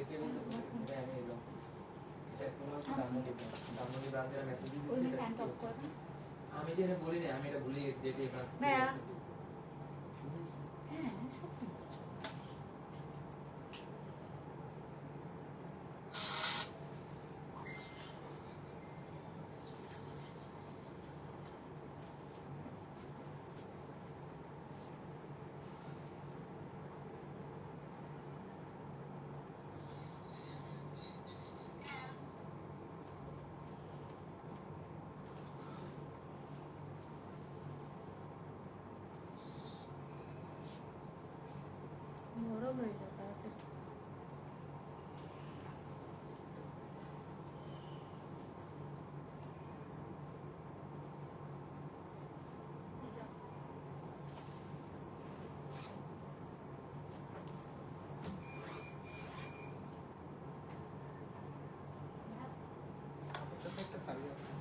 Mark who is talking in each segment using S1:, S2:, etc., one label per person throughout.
S1: আমি যে বলি না, আমি এটা ভুলে গেছি যেটা
S2: হ্যাঁ বড় হয়ে যাবে তাড়াতাড়ি।
S1: একটা সার্ভিস আছে।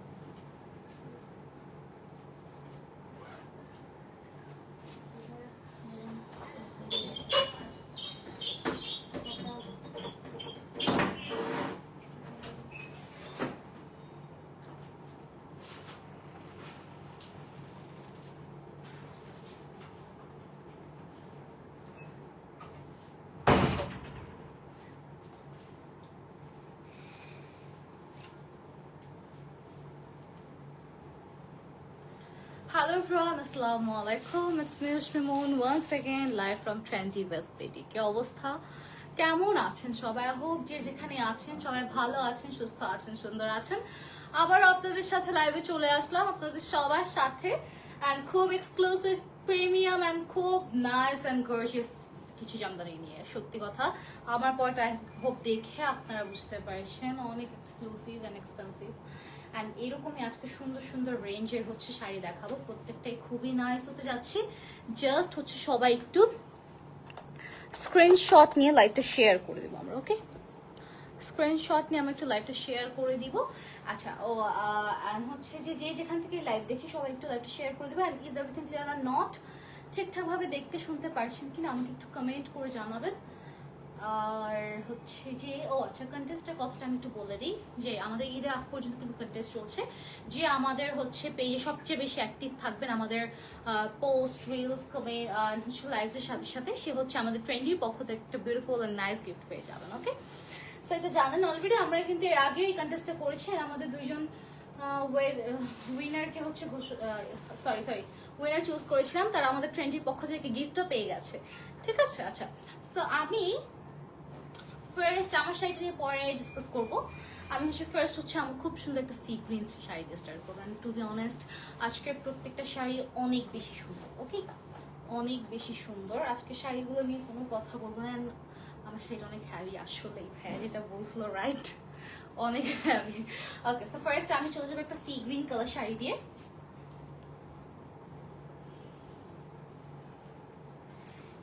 S2: Hello everyone, assalamu alaikum. It's me Ushmi Moon once again live from Trendy West City. কি অবস্থা, কেমন আছেন সবাই? হোপ যে যেখানে আছেন সবাই ভালো আছেন, সুস্থ আছেন, সুন্দর আছেন। আবার আপনাদের সাথে লাইভে চলে আসলাম আপনাদের সবার সাথে, এন্ড খুব এক্সক্লুসিভ, প্রিমিয়াম এন্ড খুব নাইস এন্ড গর্জিয়াস কিছু জামদানি নিয়ে। সত্যি কথা আমার পরটা হোপ দেখে আপনারা বুঝতে পারছেন অনেক এক্সক্লুসিভ এন্ড এক্সপেন্সিভ। অ্যান্ড এরকমই আজকে সুন্দর সুন্দর রেঞ্জের হচ্ছে শাড়ি দেখাবো, প্রত্যেকটাই খুবই নাইস হতে যাচ্ছি। জাস্ট হচ্ছে সবাই একটু স্ক্রিনশট নিয়ে লাইভটা শেয়ার করে দেবো আমরা, ওকে? স্ক্রিনশট নিয়ে আমরা একটু লাইভটা শেয়ার করে দিব। আচ্ছা, ও অ্যান্ড হচ্ছে যে যে যেখান থেকে লাইভ দেখি সবাই একটু লাইভটা শেয়ার করে দেবো। And is everything clear are not, ঠিকঠাকভাবে দেখতে শুনতে পারছেন কিনা আমাকে একটু কমেন্ট করে জানাবেন। আর হচ্ছে যে আচ্ছা, কন্টেস্টের কথাটা আমি একটু বলে দিই যে আমাদের ঈদের আগ পর্যন্ত কিন্তু কন্টেস্ট চলছে। যে আমাদের হচ্ছে পেজে সবচেয়ে বেশি অ্যাক্টিভ থাকবেন আমাদের পোস্ট, রিলস, কমেন্ট হচ্ছে লাইভসের সাথে সাথে, সে হচ্ছে আমাদের ট্রেন্ডির পক্ষ থেকে একটা বিউটিফুল অ্যান্ড নাইস গিফট পেয়ে যাবেন, ওকে? সো এটা জানেন অলরেডি, আমরা কিন্তু এর আগে এই কন্টেস্টটা করেছি। আমাদের দুইজন উইনারকে হচ্ছে উইনার চুজ করেছিলাম, তারা আমাদের ট্রেন্ডির পক্ষ থেকে গিফটও পেয়ে গেছে, ঠিক আছে? আচ্ছা, সো আমি ফার্স্ট আমার শাড়িটা নিয়ে পরে ডিসকাস করবো। আমি হচ্ছে ফার্স্ট হচ্ছে আমার খুব সুন্দর একটা সি গ্রিন শাড়ি দিয়ে স্টার্ট করবো। অ্যান্ড টু বি অনেস্ট আজকের প্রত্যেকটা শাড়ি অনেক বেশি সুন্দর, ওকে? অনেক বেশি সুন্দর। আজকে শাড়িগুলো নিয়ে কোনো কথা বলবো না। আমার শাড়িটা অনেক হ্যাভি, আসলে ভাইয়া যেটা বলছিল রাইট, অনেক হ্যাভি। ওকে, সো ফার্স্ট আমি চলে যাবো একটা সি গ্রিন কালার শাড়ি দিয়ে।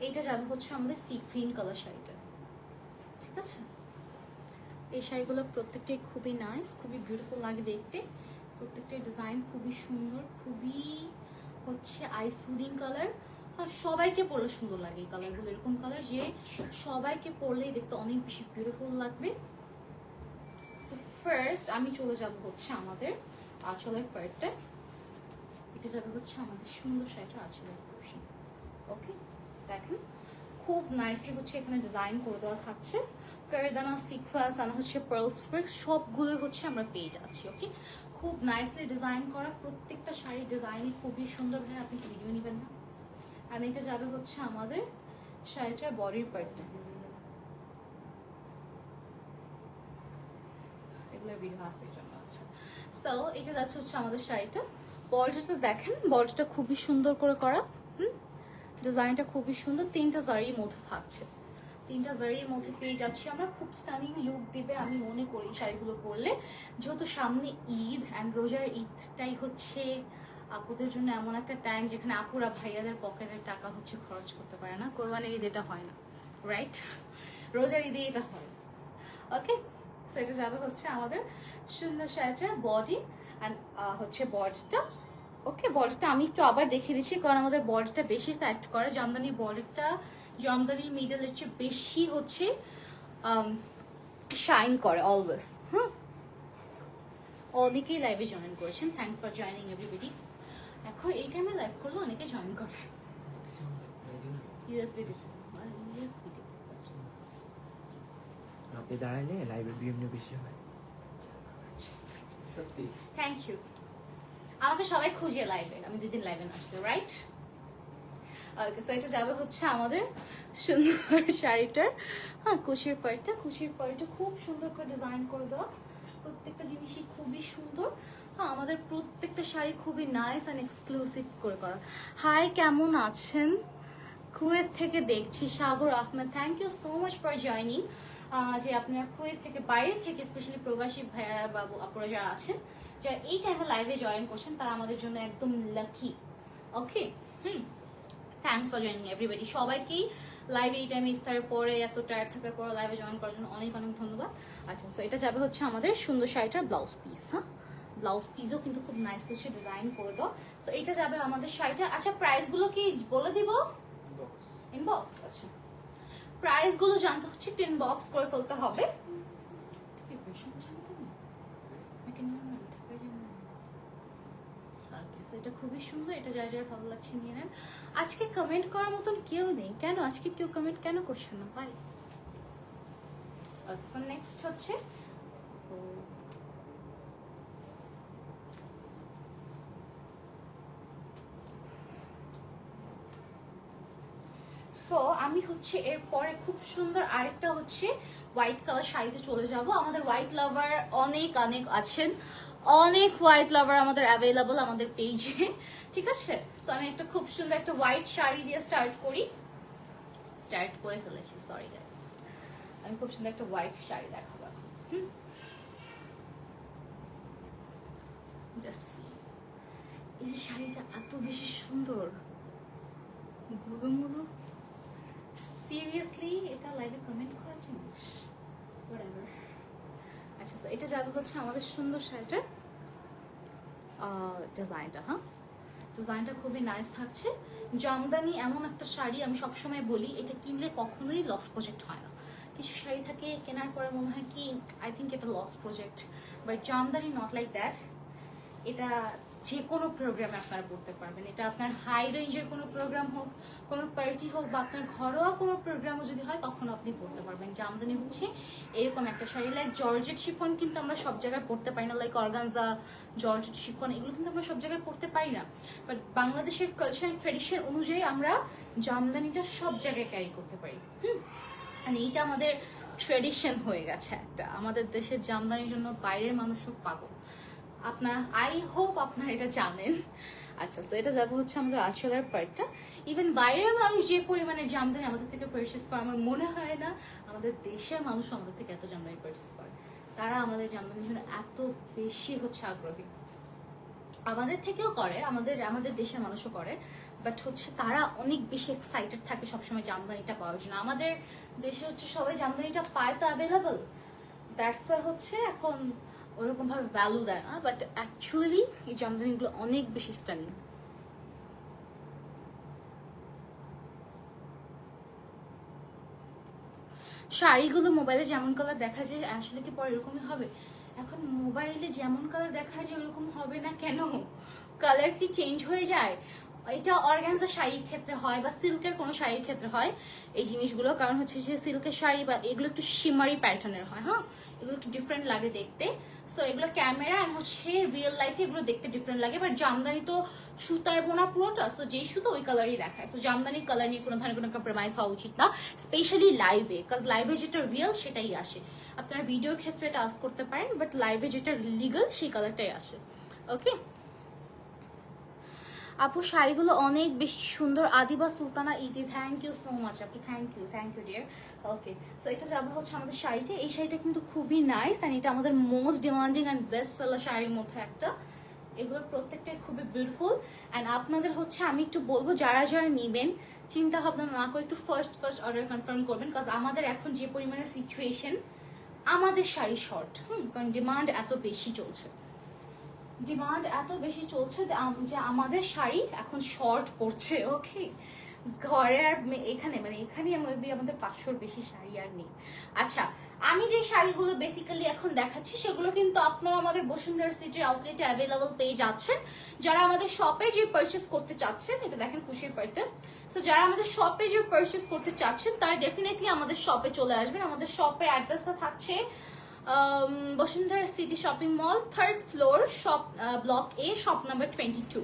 S2: এইটা যাবে হচ্ছে আমাদের সি গ্রিন কালার শাড়িটা, ঠিক আছে? এই শাড়িগুলো প্রত্যেকটাই খুবই নাইস, খুবই বিউটিফুল লাগে দেখতে। প্রত্যেকটাই ডিজাইন খুবই সুন্দর, খুবই হচ্ছে আই সুদিং কালার। আর সবাইকে পরলে সুন্দর লাগে এই কালারগুলো, এরকম কালার যে সবাইকে পরলেই দেখতে অনেক বেশি বিউটিফুল লাগবে। সো ফার্স্ট আমি চলে যাব হচ্ছে আমাদের আঁচলের পার্টটা। এটা যাবে হচ্ছে আমাদের সুন্দর শাড়িটার আঁচলের পোর্শন, ওকে? দেখেন খুব নাইসলি হচ্ছে এখানে ডিজাইন করে দেওয়া থাকছে। কারদানা, সিকোয়েন্স আর হচ্ছে পার্লস ওয়ার্ক সবগুলো হচ্ছে আমরা পেয়ে যাচ্ছি, ওকে? খুব নাইসলি ডিজাইন করা, প্রত্যেকটা শাড়ির ডিজাইনই খুবই সুন্দর। ভাই আপনি কি ভিডিও নেবেন না? আর এটা যাবে হচ্ছে আমাদের শাড়িটার বডির পার্টটা। এগুলোর ভিডিও আছে জন্য। আচ্ছা, সো এটা যাচ্ছে হচ্ছে আমাদের শাড়িটা। বডিটা দেখেন, বডিটা খুবই সুন্দর করে করা, ডিজাইনটা খুবই সুন্দর। তিনটা জারির মধ্যে থাকছে, তিনটা জারির মধ্যে পেয়ে যাচ্ছি আমরা। খুব স্টানিং লুক দিবে আমি মনে করি শাড়িগুলো পরলে, যেহেতু সামনে ঈদ অ্যান্ড রোজার ঈদটাই হচ্ছে আপুদের জন্য এমন একটা টাইম যেখানে আপুরা ভাইয়াদের পকেটের টাকা হচ্ছে খরচ করতে পারে না। কোরবানির ঈদ এটা হয় না, রাইট? রোজার ঈদে এটা হয়, ওকে? সো এটা যাবে হচ্ছে আমাদের সুন্দর শাড়িটার বডি অ্যান্ড হচ্ছে বডিটা, ওকে? বডিটা আমি একটু আবার দেখিয়ে দিচ্ছি কারণ আমাদের বডিটা বেশি ফ্যাক্ট করে। জামদানির বডিটা জামদানির মিডলের চেয়ে বেশি হচ্ছে শাইন করে অলওয়েজ। হ্যাঁ, অনেকেই লাইভে জয়েন করেছেন, থ্যাংকস ফর জয়েনিং এভরিবডি। এখন এই টাইমে লাইভ করলে অনেকে জয়েন করে। ইউএসবি
S3: আপনি দাঁড়াইলে লাইভের ভিউ বেশি হয়।
S1: সত্যি
S2: থ্যাংক ইউ। আমাকে সবাই খুঁজে লাইভে, আমি দুদিন লাইভে আসতে, রাইট? ওকে, সো এটা যাবে হচ্ছে আমাদের সুন্দর শাড়িটার, হ্যাঁ, কুচির পাড়টা খুব সুন্দর করে ডিজাইন করে দেওয়া, প্রত্যেকটা জিনিসই খুবই সুন্দর। হ্যাঁ, আমাদের প্রত্যেকটা শাড়ি খুবই নাইস অ্যান্ড এক্সক্লুসিভ করে করা। হাই, কেমন আছেন? কুয়েত থেকে দেখছি Sagar Ahmed, thank you so much for joining. যে আপনারা কুয়েত থেকে, বাইরে থেকে, স্পেশালি প্রবাসী ভাইয়ারা বা আপুরা যারা আছেন, যারা এই টাইমে লাইভে জয়েন করছেন, তারা আমাদের জন্য একদম lucky. Okay, thanks for joining everybody. সবাইকেই লাইভে এই টাইমে ইফতারের পরে, এত টায়ার্ড থাকার পর লাইভে জয়েন করার জন্য অনেক অনেক ধন্যবাদ। আচ্ছা, সো এটা যাবে হচ্ছে আমাদের সুন্দর শাড়িটার ব্লাউজ পিস। হ্যাঁ, ব্লাউজ পিসও কিন্তু খুব নাইস হচ্ছে ডিজাইন করে দাও। সো এটা যাবে আমাদের শাড়িটা। আচ্ছা, প্রাইসগুলো কি বলে দিব? ইনবক্স। আচ্ছা, প্রাইসগুলো জানতে হচ্ছে ইনবক্স করে ফেলতে হবে। এটা খুবই সুন্দর, এটা যা যা ভালো লাগছে নিয়ে নেন। আজকে কমেন্ট করার মতন কেউ নেই, কেন আজকে কেউ কমেন্ট কেন করছে না ভাই? ওকে, সো নেক্সট হচ্ছে সো আমি হচ্ছে এরপরে খুব সুন্দর আরেকটা হচ্ছে হোয়াইট কালার শাড়িতে চলে যাব। আমাদের হোয়াইট লাভার অনেক অনেক আছেন, অনেক হোয়াইট লাভার আমাদের অ্যাভেলেবল আমাদের পেজে, ঠিক আছে? তো আমি একটা খুব সুন্দর একটা হোয়াইট শাড়ি দিয়ে স্টার্ট করে ফেলেছি, সরি গাইস। আমি খুব সুন্দর একটা হোয়াইট শাড়ি দেখাবো। জাস্ট সি, এই শাড়িটা এত বেশি সুন্দর, গুলো সিরিয়াসলি এটা লাইভে কমেন্ট করার জিনিস, হোয়াটএভার। আচ্ছা, তো এটা যাবে হচ্ছে আমাদের সুন্দর শাড়িটার ডিজাইনটা। হ্যাঁ, ডিজাইনটা খুবই নাইস থাকছে। জামদানি এমন একটা শাড়ি, আমি সবসময় বলি, এটা কিনলে কখনোই লস প্রজেক্ট হয় না। কিছু শাড়ি থাকে কেনার পরে মনে হয় কি আই থিঙ্ক এটা loss project, but Jamdani not like that. এটা যে কোনো প্রোগ্রামে আপনারা পড়তে পারবেন। এটা আপনার হাই রেঞ্জের কোনো প্রোগ্রাম হোক, কোনো পার্টি হোক, বা আপনার ঘরোয়া কোনো প্রোগ্রামও যদি হয়, তখন আপনি পড়তে পারবেন। জামদানি হচ্ছে এরকম একটা শাড়ি। লাইক জর্জেট শিফন কিন্তু আমরা সব জায়গায় পড়তে পারি না, লাইক অর্গানজা, জর্জেট শিফন, এগুলো কিন্তু আমরা সব জায়গায় পড়তে পারি না। বাট বাংলাদেশের কালচার অ্যান্ড ট্রেডিশন অনুযায়ী আমরা জামদানিটা সব জায়গায় ক্যারি করতে পারি। আর এইটা আমাদের ট্রেডিশন হয়ে গেছে একটা। আমাদের দেশের জামদানির জন্য বাইরের মানুষও পাগল। আপনারা, আই হোপ আপনারা এটা জানেন। আচ্ছা, তো এটা যাবে হচ্ছে আমাদের আঁচলের পার্টটা। ইভেন বাইরের মানুষ যে পরিমাণে জামদানি আমাদের থেকে পারচেস করে, আমার মনে হয় না আমাদের দেশের মানুষ আমাদের থেকে এত জামদানি পারচেস করে। তারা আমাদের জামদানির জন্য এত বেশি হচ্ছে আগ্রহী। আমাদের থেকেও করে, আমাদের দেশের মানুষও করে, বাট হচ্ছে তারা অনেক বেশি এক্সাইটেড থাকে সবসময় জামদানিটা পাওয়ার জন্য। আমাদের দেশে হচ্ছে সবাই জামদানিটা পায় তো অ্যাভেলেবল, দ্যাটস ওয়াই হচ্ছে এখন ওরকম ভাবে ভ্যালু দেয় না। বাট অ্যাকচুয়ালি এই জামদানিগুলো অনেক বেশি স্টানিং। শাড়িগুলো মোবাইলে যেমন কালার দেখা যায় আসলে কি পরে এরকমই হবে? এখন মোবাইলে যেমন কালার দেখা যায় ওরকম হবে না কেন? কালার কি চেঞ্জ হয়ে যায়? এটা অর্গানজা শাড়ির ক্ষেত্রে হয় বা সিল্কের কোনো শাড়ির ক্ষেত্রে হয় এই জিনিসগুলো। কারণ হচ্ছে যে সিল্কের শাড়ি বা এগুলো একটু শিমারি প্যাটার্নের হয়। হ্যাঁ, এগুলো একটু ডিফারেন্ট লাগে দেখতে। সো এগুলো ক্যামেরা আর হচ্ছে রিয়েল লাইফে এগুলো দেখতে ডিফারেন্ট লাগে। বাট জামদানি তো সুতায় বোনা পুরোটা, সো যেই সুতো ওই কালারই দেখায়। সো জামদানির কালার নিয়ে কোনো ধরনের কোনো কম্প্রোমাইজ হওয়া উচিত না, স্পেশালি লাইভে। কাজ লাইভে যেটা রিয়েল সেটাই আসে। আপনারা ভিডিওর ক্ষেত্রে এটা আস করতে পারেন, বাট লাইভে যেটা লিগাল সেই কালারটাই আসে। ওকে আপু, শাড়িগুলো অনেক বেশি সুন্দর। আদিবা সুলতানা ইদি, থ্যাংক ইউ সো মাচ আপু, thank you dear. Okay, so এটা যাবে হচ্ছে আমাদের শাড়িটা। এই শাড়িটা কিন্তু খুবই নাইস অ্যান্ড এটা আমাদের most demanding and best seller শাড়ির মধ্যে একটা। এগুলোর প্রত্যেকটাই খুবই বিউটিফুল। অ্যান্ড আপনাদের হচ্ছে আমি একটু বলবো, যারা যারা নেবেন চিন্তা ভাবনা না করে একটু ফার্স্ট অর্ডার কনফার্ম করবেন। কারণ আমাদের এখন যে পরিমাণে সিচুয়েশন, আমাদের শাড়ি শর্ট, কারণ ডিমান্ড এত বেশি চলছে যে আমাদের শাড়ি এখন শর্ট পড়ছে। ওকে, ঘরে আর এখানে মানে এখানে আমাদের 500-র বেশি শাড়ি আর নেই। আচ্ছা, আমি যে শাড়িগুলো বেসিক্যালি এখন দেখাচ্ছি সেগুলো কিন্তু আপনারা আমাদের বসুন্ধরা সিটির আউটলেটে অ্যাভেলেবল পেয়ে যাচ্ছেন। যারা আমাদের শপে যে পারচেস করতে চাচ্ছেন, এটা দেখেন খুশির পার্টটা, সো যারা আমাদের শপে যে পারচেস করতে চাচ্ছেন তারা ডেফিনেটলি আমাদের শপে চলে আসবেন। আমাদের শপের অ্যাড্রেসটা থাকছে Bashundhara city shopping mall, 3rd floor, shop block এ, শপ নাম্বার 22।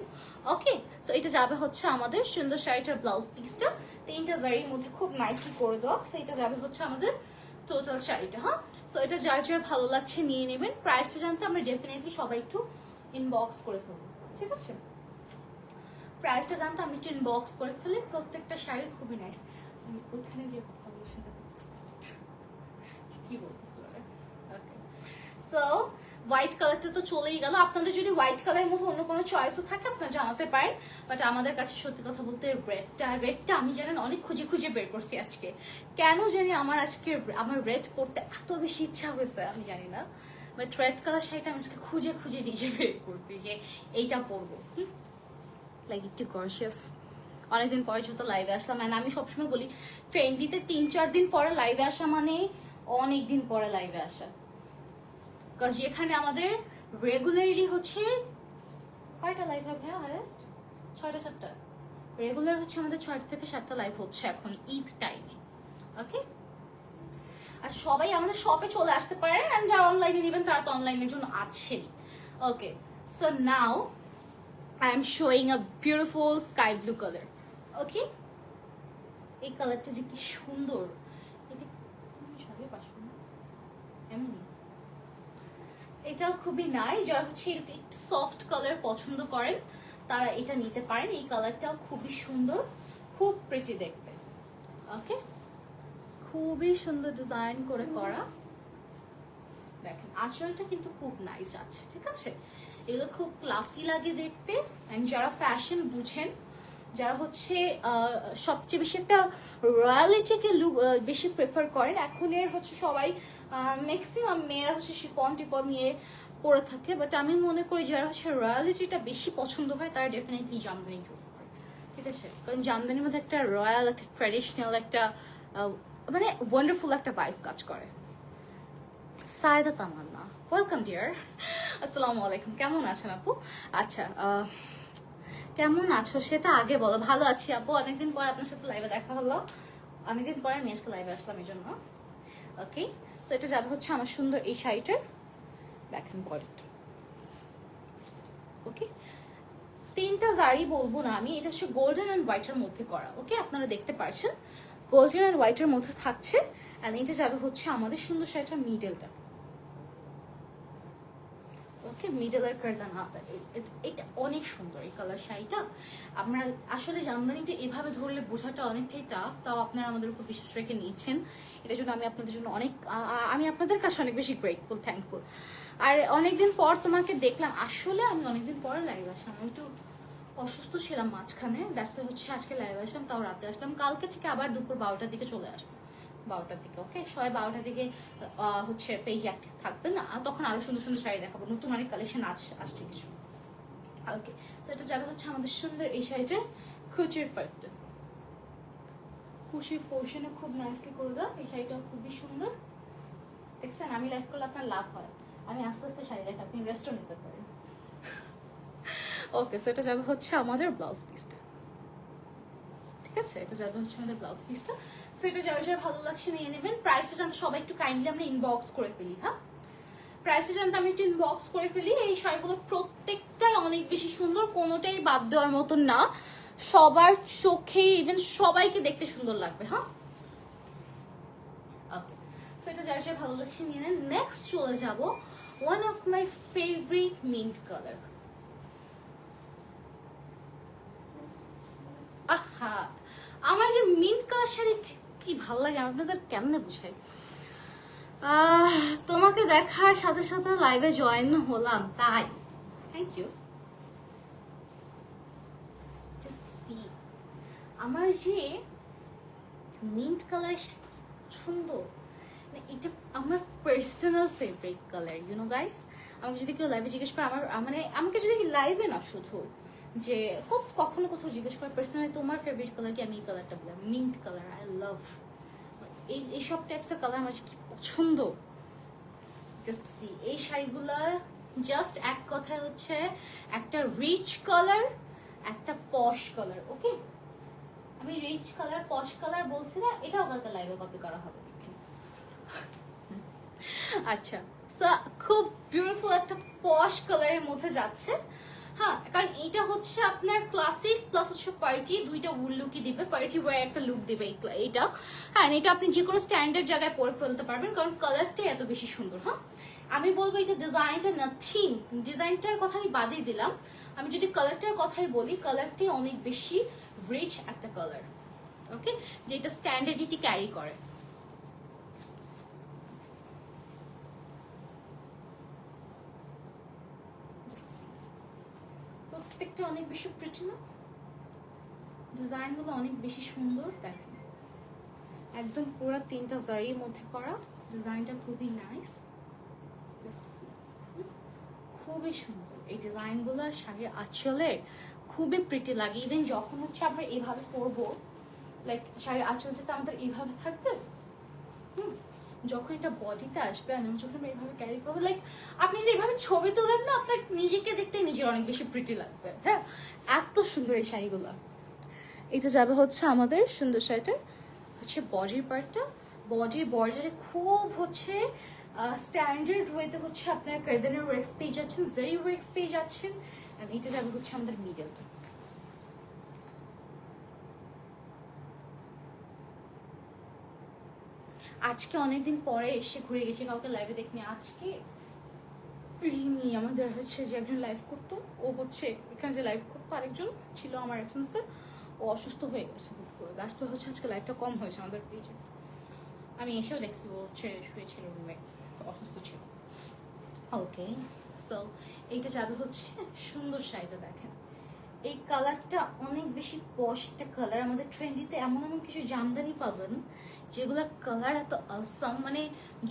S2: ওকে, সো এটা যাবে হচ্ছে আমাদের সুন্দর শাড়িটার ব্লাউজ পিসটা, 3টা জারির মধ্যে খুব নাইসলি করে দেওয়া। সো এটা যাবে হচ্ছে আমাদের টোটাল শাড়িটা। হ্যাঁ, সো এটা যার যার ভালো লাগছে নিয়ে নেবেন। প্রাইসটা জানতে আমরা ডেফিনেটলি সবাই একটু ইনবক্স করে ফেলবো, ঠিক আছে? প্রাইসটা জানতে আমি একটু ইনবক্স করে ফেলি। প্রত্যেকটা শাড়ি খুবই নাইস। ওইখানে যে কথা বলে সেটা কি বলতেছিল? সো হোয়াইট কালারটা তো চলেই গেল। আপনাদের যদি হোয়াইট কালারের মতো অন্য কোনো চয়েসও থাকে আপনারা জানাতে পারেন, বাট আমাদের কাছে সত্যি কথা বলতে রেডটা আমি জানেন অনেক খুঁজে খুঁজে বের করছি আজকে। কেন জানি আমার রেড পরতে এত বেশি ইচ্ছা হয়েছে আমি জানি না, বাট রেড কালার শাড়িটা আমি আজকে খুঁজে খুঁজে নিজে বের করছি যে এইটা পরবো। লাইক একটু গর্জিয়াস। অনেকদিন পরে যেহেতু লাইভে আসলাম, মানে আমি সবসময় বলি ফ্রেন্ডলিতে 3-4 দিন পরে লাইভে আসা মানে অনেক দিন পরে লাইভে আসা। বিকজ এখানে আমাদের রেগুলারলি হচ্ছে কয়টা লাইভ হবে হাইয়েস্ট? 6টা-7টা। রেগুলার হচ্ছে আমাদের 6টা থেকে 7টা লাইভ হচ্ছে এখন ঈদ টাইমে। ওকে, আর সবাই আমাদের শপে চলে আসতে পারেন, এন্ড যারা অনলাইনে নেবেন তারা তো অনলাইনের জন্য আছেই। Okay, so now I am showing a beautiful sky blue colour. Okay, এই কালারটা যে কি সুন্দর, এটা তুমি সবাই পাশো না এমনি, এটাও খুবই নাইস। যারা হচ্ছে এরকম একটু সফট কালার পছন্দ করেন তারা এটা নিতে পারেন। এই কালারটাও খুবই সুন্দর, খুব প্রিটি দেখতে। ওকে, খুবই সুন্দর ডিজাইন করে করা। দেখেন আঁচলটা কিন্তু খুব নাইস আছে, ঠিক আছে? এগুলো খুব ক্লাসি লাগে দেখতে। এন্ড যারা ফ্যাশন বুঝেন, যারা হচ্ছে সবচেয়ে বেশি একটা রয়্যালিটিকে লুক বেশি প্রেফার করেন, এখন এর হচ্ছে সবাই ম্যাক্সিমাম মেয়েরা হচ্ছে শিফন টিফন নিয়ে পরে থাকে, বাট আমি মনে করি যারা হচ্ছে রয়্যালিটিটা বেশি পছন্দ হয় তারা ডেফিনেটলি জামদানি চুজ করে, ঠিক আছে? কারণ জামদানির মধ্যে একটা রয়্যাল, একটা ট্র্যাডিশনাল, একটা মানে ওয়ান্ডারফুল একটা ভাইব কাজ করে। সায়দা তামান্না, ওয়েলকাম ডিয়ার, আসসালামু আলাইকুম। কেমন আছেন আপু? আচ্ছা, কেমন আছো সেটা আগে বলো। ভালো আছি আপু, অনেকদিন পর আপনার সাথে লাইভে দেখা হলো। অনেকদিন পরে আমি আজকে লাইভে আসলাম এই জন্য। ওকে, সো এটা যাবে হচ্ছে আমার সুন্দর এই শাড়িটার, দেখেন বডিটা। ওকে, 3টা জারি বলবো না আমি, এটা হচ্ছে গোল্ডেন অ্যান্ড হোয়াইটের মধ্যে করা। ওকে, আপনারা দেখতে পাচ্ছেন গোল্ডেন অ্যান্ড হোয়াইটের মধ্যে থাকছে। অ্যান্ড এটা যাবে হচ্ছে আমাদের সুন্দর শাড়িটার মিডলটা। ওকে, মিডলের কারদান হাতা, এটা অনেক সুন্দর এই কালার শাড়িটা। আমরা আসলে জামদানিটা এভাবে ধরলে বোঝাটা অনেকটাই টাফ, তাও আপনারা আমাদের উপর বিশ্বাস রেখে নিচ্ছেন, এটার জন্য আমি আপনাদের জন্য আমি আপনাদের কাছে অনেক বেশি গ্রেটফুল, থ্যাঙ্কফুল। আর অনেকদিন পর তোমাকে দেখলাম, আসলে আমি অনেকদিন পরে লাইভ আসলাম, আমি একটু অসুস্থ ছিলাম মাঝখানে, দ্যাটস হচ্ছে আজকে লাইভ আসলাম, তাও রাতে আসলাম। কালকে থেকে আবার দুপুর 12টার দিকে চলে আসবো, 12টার দিকে। ওকে, সবাই 12টার দিকে হচ্ছে পেজ অ্যাক্টিভ থাকবেন, তখন আরো সুন্দর সুন্দর শাড়ি দেখাবো, নতুন অনেক কালেকশন আসছে কিছু। ওকে, তো এটা যাবে হচ্ছে আমাদের সুন্দর এই শাড়িটার খুচির পার্টটা, খুশির পোর্শনে খুব নাইসলি করে দাও। এই শাড়িটাও খুবই সুন্দর, দেখছেন? আমি লাইভ করলে আপনার লাভ হয়, আমি আস্তে আস্তে শাড়ি দেখে আপনি রেস্টও নিতে পারেন। ওকে, সো এটা যাবে হচ্ছে আমাদের ব্লাউজ পিসটা, ঠিক আছে? এটা যাবে হচ্ছে আমাদের ব্লাউজ পিসটা। সো এটা যার যার ভালো লাগছে নিয়ে নেবেন। প্রাইসটা জানতে সবাই একটু কাইন্ডলি আমরা ইনবক্স করে ফেলি। হ্যাঁ, প্রাইসটা জানতে আমি একটু ইনবক্স করে ফেলি। এই শাড়িগুলো প্রত্যেকটাই অনেক বেশি সুন্দর, কোনোটাই বাদ দেওয়ার মতন না, সবার চোখে ইভেন সবাইকে দেখতে সুন্দর লাগবে। হ্যাঁ, ওকে, সো এটা যার যার ভালো লাগছে নিয়ে নেন। নেক্সট চলে যাব one of my favourite mint colour. আহা, আমার যে মিন্ট কালার শাড়ি কি ভালো লাগে আপনাদের কেমনে বুঝাই। তোমাকে দেখার সাথে সাথে লাইভে জয়েন হলাম, তাই থ্যাংক ইউ। জাস্ট সি, আমার যে মিন্ট কালার সুন্দর, এটা আমার personal favourite colour, you know guys. আমাকে যদি কেউ লাইভে জিজ্ঞেস করে, মানে আমাকে যদি লাইভে না শুধু যে কখনো কোথাও জিজ্ঞেস করে পার্সোনালি তোমার ফেভারিট কালার কি, আমি এই কালারটা বললাম মিন্ট কালার, আই লাভ। এইসব টাইপসের কালার আমার কি পছন্দ। জাস্ট সি এই শাড়িগুলা জাস্ট এক কথায় হচ্ছে একটা রিচ কালার, একটা পশ কালার। ওকে, আমি রিচ কালার পশ কালার বলছি না, এটাও কালকে লাইভে কপি করা হবে। আচ্ছা, সো খুব বিউটিফুল একটা পশ কালারের মধ্যে যাচ্ছে। হ্যাঁ, কারণ এইটা হচ্ছে আপনার ক্লাসিক প্লাস হচ্ছে পার্টি, দুইটা লুকই দিবে, পার্টি ওয়ার একটা লুক দিবে এইটা। হ্যাঁ, এটা আপনি যে কোনো স্ট্যান্ডার্ড জায়গায় পরে ফেলতে পারবেন, কারণ কালারটা এত বেশি সুন্দর। হ্যাঁ, আমি বলবো এটা ডিজাইনটা নাথিং, ডিজাইনটার কথা আমি বাদই দিলাম, আমি যদি কালারটার কথাই বলি, কালারটি অনেক বেশি রিচ একটা কালার। ওকে, যেটা স্ট্যান্ডার্ডিটি ক্যারি করে। প্রত্যেকটা অনেক বেশি প্রিটি না, ডিজাইনগুলো অনেক বেশি সুন্দর। দেখেন একদম পুরো 3টা জারির মধ্যে করা, ডিজাইনটা খুবই নাইস, জাস্ট সি, খুবই সুন্দর এই ডিজাইনগুলো। শাড়ির আঁচলে খুবই প্রিটি লাগে, ইভেন যখন হচ্ছে আমরা এইভাবে পরবো, লাইক শাড়ির আঁচল যেটা আমাদের এইভাবে থাকবে, যখন এটা বডিতে আসবে আর যখন আমরা এইভাবে ক্যারি করবো, লাইক আপনি যদি এইভাবে ছবি তোলেন না, আপনার নিজেকে দেখতে নিজের অনেক বেশি প্রিটি লাগবে। হ্যাঁ, এত সুন্দর এই শাড়িগুলো। এটা যাবে হচ্ছে আমাদের সুন্দর শাড়িটার হচ্ছে বডির পার্টটা, বডির বর্ডারে খুব হচ্ছে স্ট্যান্ডার্ড ওয়েতে হচ্ছে আপনার কার্দানের ওয়ার্কস পেয়ে যাচ্ছেন, জারি ওয়ার্কস পেয়ে যাচ্ছেন। এন্ড এটা যাবে হচ্ছে আমাদের মিডলটা। আজকে অনেকদিন পরে এসে ঘুরে গেছি, কাউকে লাইভে দেখিনি। আজকে রিমি আমাদের হচ্ছে যে একজন লাইভ করতো, ও হচ্ছে এখানে যে লাইভ করতো আরেকজন ছিল আমার অ্যাবসেন্সে, ও অসুস্থ হয়ে গেছে দ্যাটস ওয়াই হচ্ছে আজকে লাইভটা কম হয়েছে আমাদের পেজে। আমি এসেও দেখছি ও হচ্ছে শুয়েছিল রুমে, অসুস্থ ছিল। ওকে, সো এইটা যাবে হচ্ছে সুন্দর শাড়িটা। দেখেন এই কালারটা অনেক বেশি পশ একটা কালার। আমাদের ট্রেন্ডিতে এমন এমন কিছু জামদানি পাবেন যেগুলোর কালার এত অসাম, মানে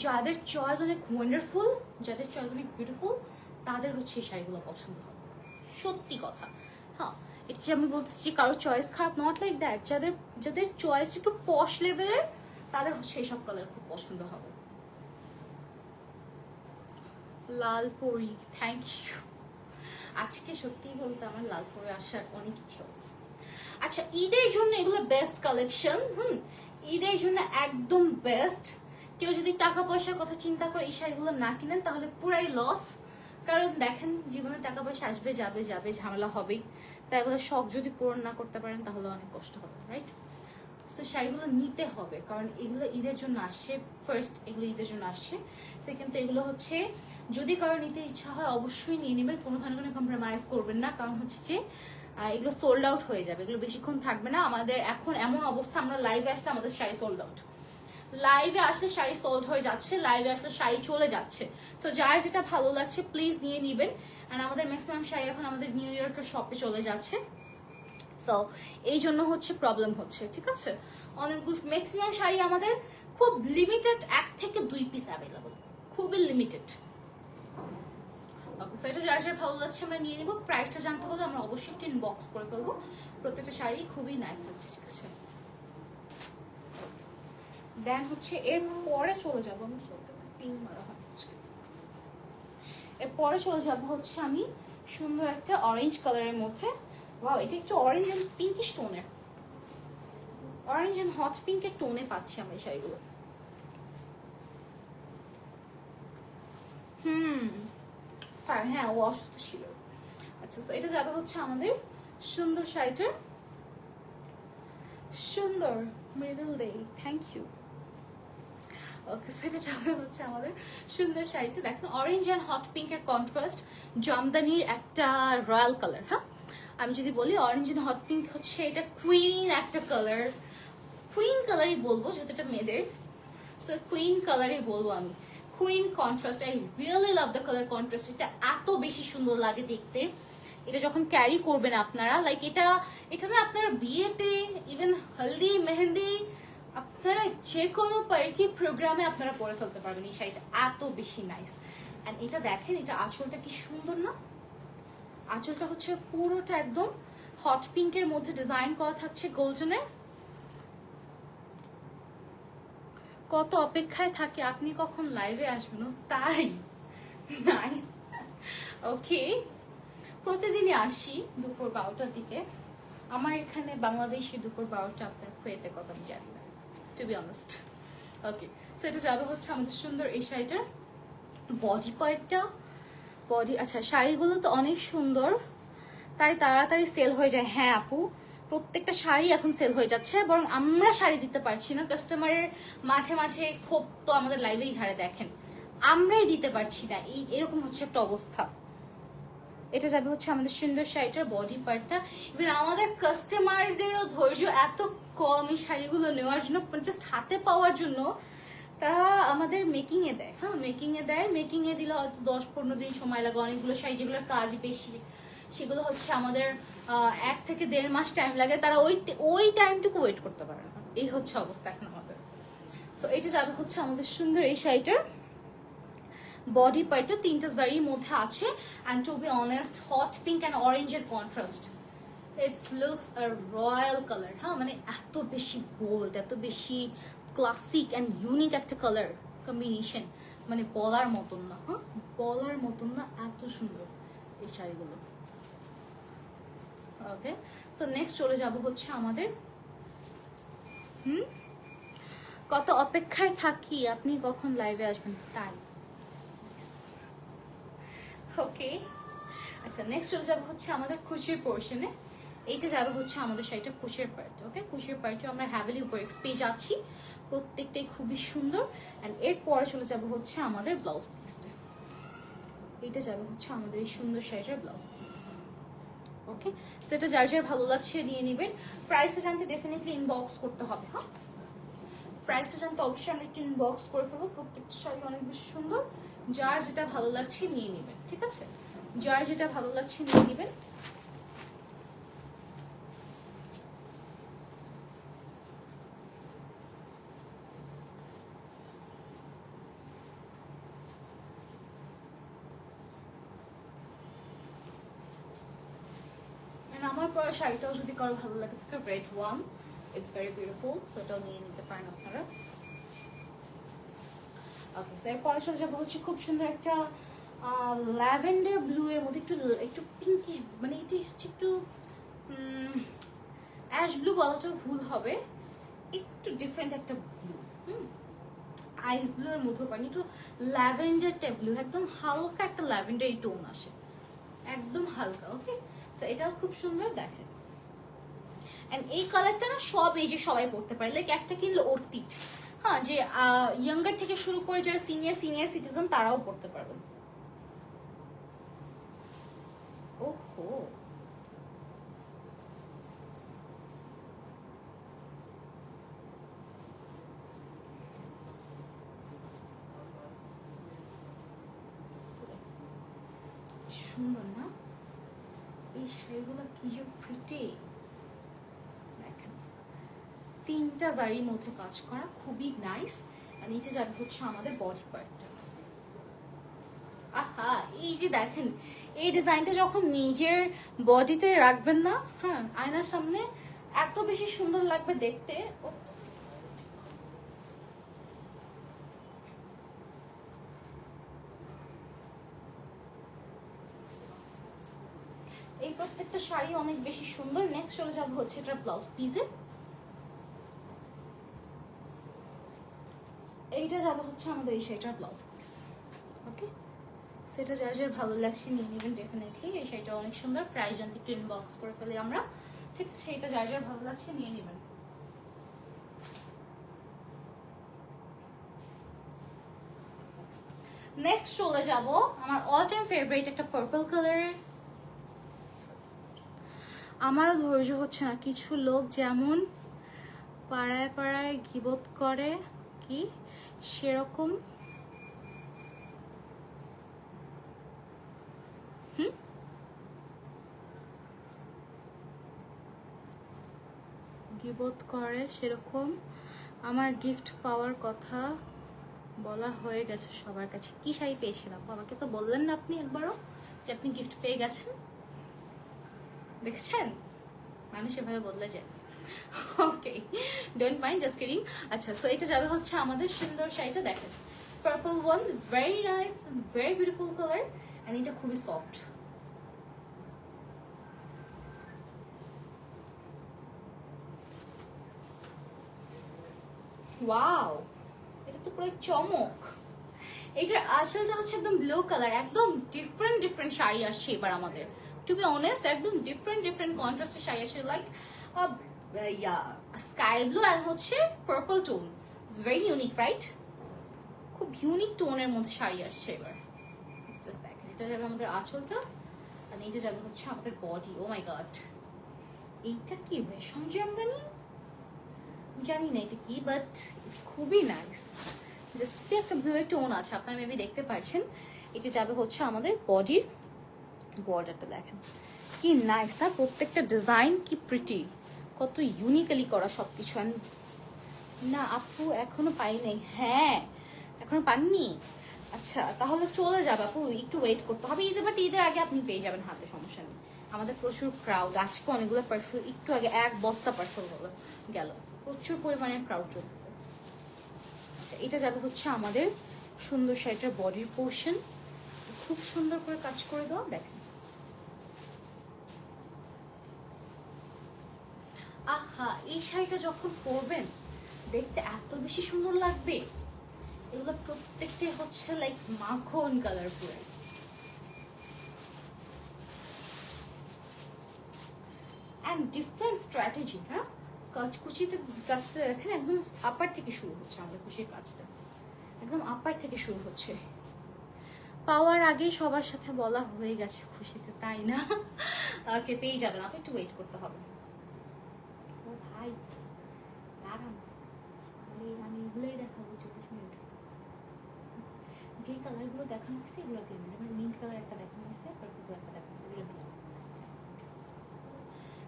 S2: যাদের চয়েস অনেক ওয়ান্ডারফুল, যাদের চয়েস অনেক বিউটিফুল, তাদের হচ্ছে এই শাড়িগুলো পছন্দ হবে, সত্যি কথা। হ্যাঁ, এটা যে আমি বলতেছি যে কারোর চয়েস খারাপ, নট লাইক দ্যাট। যাদের যাদের চয়েস একটু পশ লেভেলের, তাদের হচ্ছে এইসব কালার খুব পছন্দ হবে। লাল পরি, থ্যাংক ইউ। আজকে সত্যি বলতে আমার লাল পরে আসার অনেক ইচ্ছা হচ্ছে। আচ্ছা, ঈদের জন্য এগুলো বেস্ট কালেকশন। ঈদের জন্য একদম বেস্ট। কেউ যদি টাকা পয়সার কথা চিন্তা করে এই শাড়িগুলো না কিনেন তাহলে পুরাই লস। কারণ দেখেন জীবনে টাকা পয়সা আসবে যাবে যাবে, ঝামেলা হবেই, তাই বলে শখ যদি পূরণ না করতে পারেন তাহলে অনেক কষ্ট হবে, রাইট? সো শাড়িগুলো নিতে হবে, কারণ এগুলো ঈদের জন্য আসছে। ফার্স্ট, এগুলো ঈদের জন্য আসছে। সেকেন্ড, এগুলো হচ্ছে যদি কারো নিতে ইচ্ছা হয় অবশ্যই নিয়ে নেবেন, কোনো ধরনের কম্প্রোমাইজ করবেন না, কারণ হচ্ছে যে এগুলো সোল্ড আউট হয়ে যাবে, এগুলো বেশিক্ষণ থাকবে না। আমাদের এখন এমন অবস্থা, আমরা লাইভে আসলে আমাদের শাড়ি সোল্ড আউট, লাইভে আসলে শাড়ি সোল্ড হয়ে যাচ্ছে, লাইভে আসলে শাড়ি চলে যাচ্ছে। সো যার যেটা ভালো লাগছে প্লিজ নিয়ে নিবেন। আর আমাদের ম্যাক্সিমাম শাড়ি এখন আমাদের নিউ ইয়র্কের শপে চলে যাচ্ছে, সো এই জন্য হচ্ছে প্রবলেম হচ্ছে, ঠিক আছে? অনেকগুলো ম্যাক্সিমাম শাড়ি আমাদের খুব লিমিটেড 1 থেকে 2 পিস অ্যাভেলেবল, খুবই লিমিটেড। ওকে, সো এটা যার যার ভালো লাগছে আমরা নিয়ে নিব। প্রাইসটা জানতে হলে আমরা অবশ্যই একটু ইনবক্স করে ফেলবো। প্রত্যেকটা শাড়ি খুবই নাইস লাগছে, ঠিক আছে? দেন হচ্ছে এর পরে চলে যাবো, আমি পিন মারা হয় আজকে। এরপরে চলে যাবো হচ্ছে আমি সুন্দর একটা অরেঞ্জ কালারের মধ্যে। ওয়াও, এটা একটু অরেঞ্জ এন্ড পিঙ্কিশ টোনের, অরেঞ্জ এন্ড হট পিঙ্কের টোনে পাচ্ছি আমরা এই শাড়িগুলো। হ্যাঁ, ও অসুস্থ ছিল। আচ্ছা, তো এটা যাবে হচ্ছে আমাদের সুন্দর শাড়িটা, সুন্দর মিডল ডে, থ্যাংক ইউ। ওকে, সেটা যাবে হচ্ছে আমাদের সুন্দর শাড়িতে। দেখেন অরেঞ্জ অ্যান্ড হট পিঙ্কের কন্ট্রাস্ট, জামদানির একটা রয়্যাল কালার। হ্যাঁ, আমি যদি বলি অরেঞ্জ অ্যান্ড হট পিঙ্ক হচ্ছে এটা কুইন একটা কালার, কুইন কালারই বলবো যেহেতু এটা মেয়েদের, সো কুইন কালারই বলবো আমি। Queen contrast, I really love the colour contrast. এটা এত বেশি সুন্দর লাগে দেখতে, এটা যখন ক্যারি করবেন আপনারা, লাইক এটা না আপনারা বিয়েতে, ইভেন হলদি মেহেন্দি, আপনারা যে কোনো পার্টি প্রোগ্রামে আপনারা পরে ফেলতে পারবেন এই শাড়িটা, এত বেশি নাইস। অ্যান্ড এটা দেখেন, এটা আঁচলটা কি সুন্দর না? আঁচলটা হচ্ছে পুরোটা একদম হট পিঙ্কের মধ্যে ডিজাইন করা থাকছে গোল্ডেনের। কত অপেক্ষায় থাকে আপনি কখন লাইভে আসবেন, ও তাই নাইস। ওকে, প্রতিদিনই আসি দুপুর 12টার দিকে। আমার এখানে বাংলাদেশি দুপুর 12টা, আপনার কুয়েতে কত আমি জানি না, to be honest. Okay, so এটা যাবে হচ্ছে আমাদের সুন্দর এই শাড়িটার বডি পার্টটা। বডি, আচ্ছা শাড়িগুলো তো অনেক সুন্দর, তাই তাড়াতাড়ি সেল হয়ে যায়। হ্যাঁ আপু, প্রত্যেকটা শাড়ি এখন সেল হয়ে যাচ্ছে, বরং আমরা শাড়ি দিতে পারছি না। কাস্টমারের মাঝে মাঝে ক্ষোভ তো আমাদের লাইভেই ঝাড়ে, দেখেন আমরাই দিতে পারছি না, এরকম হচ্ছে একটা অবস্থা। এটা যাবে হচ্ছে আমাদের সুন্দর শাড়িটার বডি পার্টটা। এবার আমাদের কাস্টমারদেরও ধৈর্য এত কম এই শাড়িগুলো নেওয়ার জন্য, জাস্ট হাতে পাওয়ার জন্য। তারা আমাদের মেকিং এ দেয়, হ্যাঁ মেকিং এ দেয়, মেকিং এ দিলে হয়তো 10-15 দিন সময় লাগে। অনেকগুলো শাড়ি যেগুলোর কাজ বেশি, সেগুলো হচ্ছে আমাদের 1 থেকে 1.5 মাস টাইম লাগে। তারা ওই টাইমটুকু ওয়েট করতে পারে না, এই হচ্ছে অবস্থা এখন আমাদের। সো এটা যাবে হচ্ছে আমাদের সুন্দর এই শাড়িটার বডি পার্টটা। 3টা জারির মধ্যে আছে, and to be honest hot pink and অরেঞ্জের contrast, it's looks a royal colour. হ্যাঁ মানে এত বেশি বোল্ড, এত বেশি ক্লাসিক অ্যান্ড ইউনিক একটা কালার কম্বিনেশন, মানে বলার মতন না। হ্যাঁ বলার মতন না, এত সুন্দর এই শাড়িগুলো। ওকে, সো নেক্সট চলে যাব হচ্ছে আমাদের কত অপেক্ষায় থাকি আপনি কখন লাইভে আসবেন, তাই। ওকে, আচ্ছা নেক্সট চলে যাবো হচ্ছে আমাদের কুচির পোর্শনে। এইটা যাবে হচ্ছে আমাদের শাড়িটা কুচির পার্ট। ওকে, কুচির পার্টে আমরা হ্যাভিলি ওয়ার্কস পেয়ে যাচ্ছি, প্রত্যেকটাই খুবই সুন্দর। অ্যান্ড এরপরে চলে যাবো হচ্ছে আমাদের ব্লাউজ পিসটা। এইটা যাবে হচ্ছে আমাদের এই সুন্দর শাড়িটার ব্লাউজ পিস। ওকে, সেটা যার যার ভালো লাগছে নিয়ে নেবেন। প্রাইসটা জানতে ডেফিনেটলি ইনবক্স করতে হবে। হ্যাঁ প্রাইসটা জানতে অবশ্যই আমরা একটু ইনবক্স করে ফেলবো। প্রত্যেকটা শাড়ি অনেক বেশি সুন্দর, যার যেটা ভালো লাগছে নিয়ে নেবেন, ঠিক আছে? যার যেটা ভালো লাগছে নিয়ে নেবেন। আমার পরা শাড়িটাও যদি কারো ভালো লাগে থাকে, red one, it's very beautiful, so এটাও নিয়ে নিতে পারেন আপনারা। ওকে, সো এরপরে চলে যাবো হচ্ছে খুব সুন্দর একটা ল্যাভেন্ডার ব্লু এর মধ্যে একটু একটু পিঙ্কিশ, মানে এটি হচ্ছে একটু অ্যাশ ব্লু বলাটাও ভুল হবে, একটু ডিফারেন্ট একটা ব্লু। আইস ব্লু এর মধ্যে পানি, একটু ল্যাভেন্ডার টাইপ ব্লু, একদম হালকা একটা ল্যাভেন্ডার টোন আসে, একদম হালকা। ওকে, সো এটাও খুব সুন্দর, দেখেন। এন্ড এই কালারটা না সব এজে সবাই পড়তে পারে, লাইক একটা কিনলে অর্থিট। হ্যাঁ, যে ইয়াঙ্গার থেকে শুরু করে যারা সিনিয়র সিটিজেন তারাও পড়তে পারবেন। ওহো, সুন্দর না এই শাড়িগুলো, কি যে প্রিটি। দেখেন 3টা জারির মধ্যে কাজ করা, খুবই নাইস। আর এটা যাবে হচ্ছে আমাদের বডি পার্টটা। আহা, এই যে দেখেন এই ডিজাইনটা যখন নিজের বডিতে রাখবেন না, হ্যাঁ আয়নার সামনে, এত বেশি সুন্দর লাগবে দেখতে। এই প্রত্যেকটা শাড়ি অনেক বেশি সুন্দর। নেক্সট চলে যাবো হচ্ছে এটা ব্লাউজ পিসে। এইটা যাবে হচ্ছে আমাদের এই শাড়িটার ব্লাউজ পিস। ওকে, সেটা যার যার ভালো লাগছে নিয়ে নেবেন ডেফিনেটলি। এই শাড়িটা অনেক সুন্দর, প্রাইস জানতে একটু ইনবক্স করে ফেলি আমরা, ঠিক আছে? এটা যার যার ভালো লাগছে নিয়ে নেবেন। নেক্সট চলে যাব আমার অল টাইম ফেভারিট একটা পার্পল কালারের। আমারও ধৈর্য হচ্ছে না, কিছু লোক যেমন পাড়ায় পাড়ায় গিবত করে, কি সেরকম গিবত করে, সেরকম আমার গিফট পাওয়ার কথা বলা হয়ে গেছে সবার কাছে। কি শাড়ি পেয়েছিলাম আমাকে তো বললেন না আপনি একবারও যে আপনি গিফট পেয়ে গেছেন। দেখেছেন, মানুষ এভাবে বদলে যায়। Okay, don't mind, just kidding. আচ্ছা, সো এটা যাবে হচ্ছে আমাদের সুন্দর শাড়িটা। দেখেন, purple one is very nice, very beautiful colour, and এটা খুবই সফট। ওয়াও, এটা তো পুরো চমক। এটার আসলটা হচ্ছে একদম ব্লু কালার, একদম ডিফারেন্ট শাড়ি আসছে এবার আমাদের। টু বি অনেস্ট, একদম ডিফারেন্ট কন্ট্রাস্টের শাড়ি আসছে, লাইক স্কাই ব্লু আর হচ্ছে purple tone. It's very unique, right? খুব ইউনিক টোনের মধ্যে শাড়ি আসছে এবার। জাস্ট দেখেন, এটা যাবে আমাদের আঁচলটা, আর এইটা যাবে হচ্ছে আমাদের বডি। ও মাই গড, এইটা কি রেশম জামদানি? জানি না এটা কি, বাট খুবই নাইস। জাস্ট সে একটা ব্লু এর টোন আছে, আপনারা মেবি দেখতে পাচ্ছেন। এটা যাবে হচ্ছে আমাদের বডির বর্ডারটা। দেখেন কি নাইস না, প্রত্যেকটা ডিজাইন কি প্রিটি, কত ইউনিকলি করা সবকিছু। না আপু এখনো পাই নাই। হ্যাঁ, এখনো পাননি? আচ্ছা, তাহলে চলে যাবে আপু, একটু ওয়েট করতে হবে ঈদের, বাট ঈদের আগে আপনি পেয়ে যাবেন হাতে, সমস্যা নেই। আমাদের প্রচুর ক্রাউড আজকে, অনেকগুলো পার্সেল, একটু আগে 1 বস্তা পার্সেল গেল, প্রচুর পরিমাণের ক্রাউড চলতেছে। আচ্ছা, এটা যাবে হচ্ছে আমাদের সুন্দর শাড়িটার বডির পোর্শন, খুব সুন্দর করে কাজ করে দাও। দেখেন, আহা, এই শাড়িটা যখন পরবেন দেখতে এত বেশি সুন্দর লাগবে। এগুলো প্রত্যেকটাই হচ্ছে লাইক মাখন কালার পুরো। And different strategy. হ্যাঁ, কুচিতে কাজটা দেখেন, একদম আপার থেকে শুরু হচ্ছে আমাদের কুচির কাজটা, একদম আপার থেকে শুরু হচ্ছে। পাওয়ার আগেই সবার সাথে বলা হয়ে গেছে খুশিতে, তাই না? ওকে, পেয়ে যাবেন, আপনি একটু ওয়েট করতে হবে। ও ভাই দাঁড়ান, আমি এগুলোই দেখাবো 24 মিনিট। যে কালারগুলো দেখানো হয়েছে এগুলো দিন, যেমন মিন্ট কালার একটা দেখানো হয়েছে, পার্পল কালার একটা দেখানো হয়েছে, এগুলো দিন।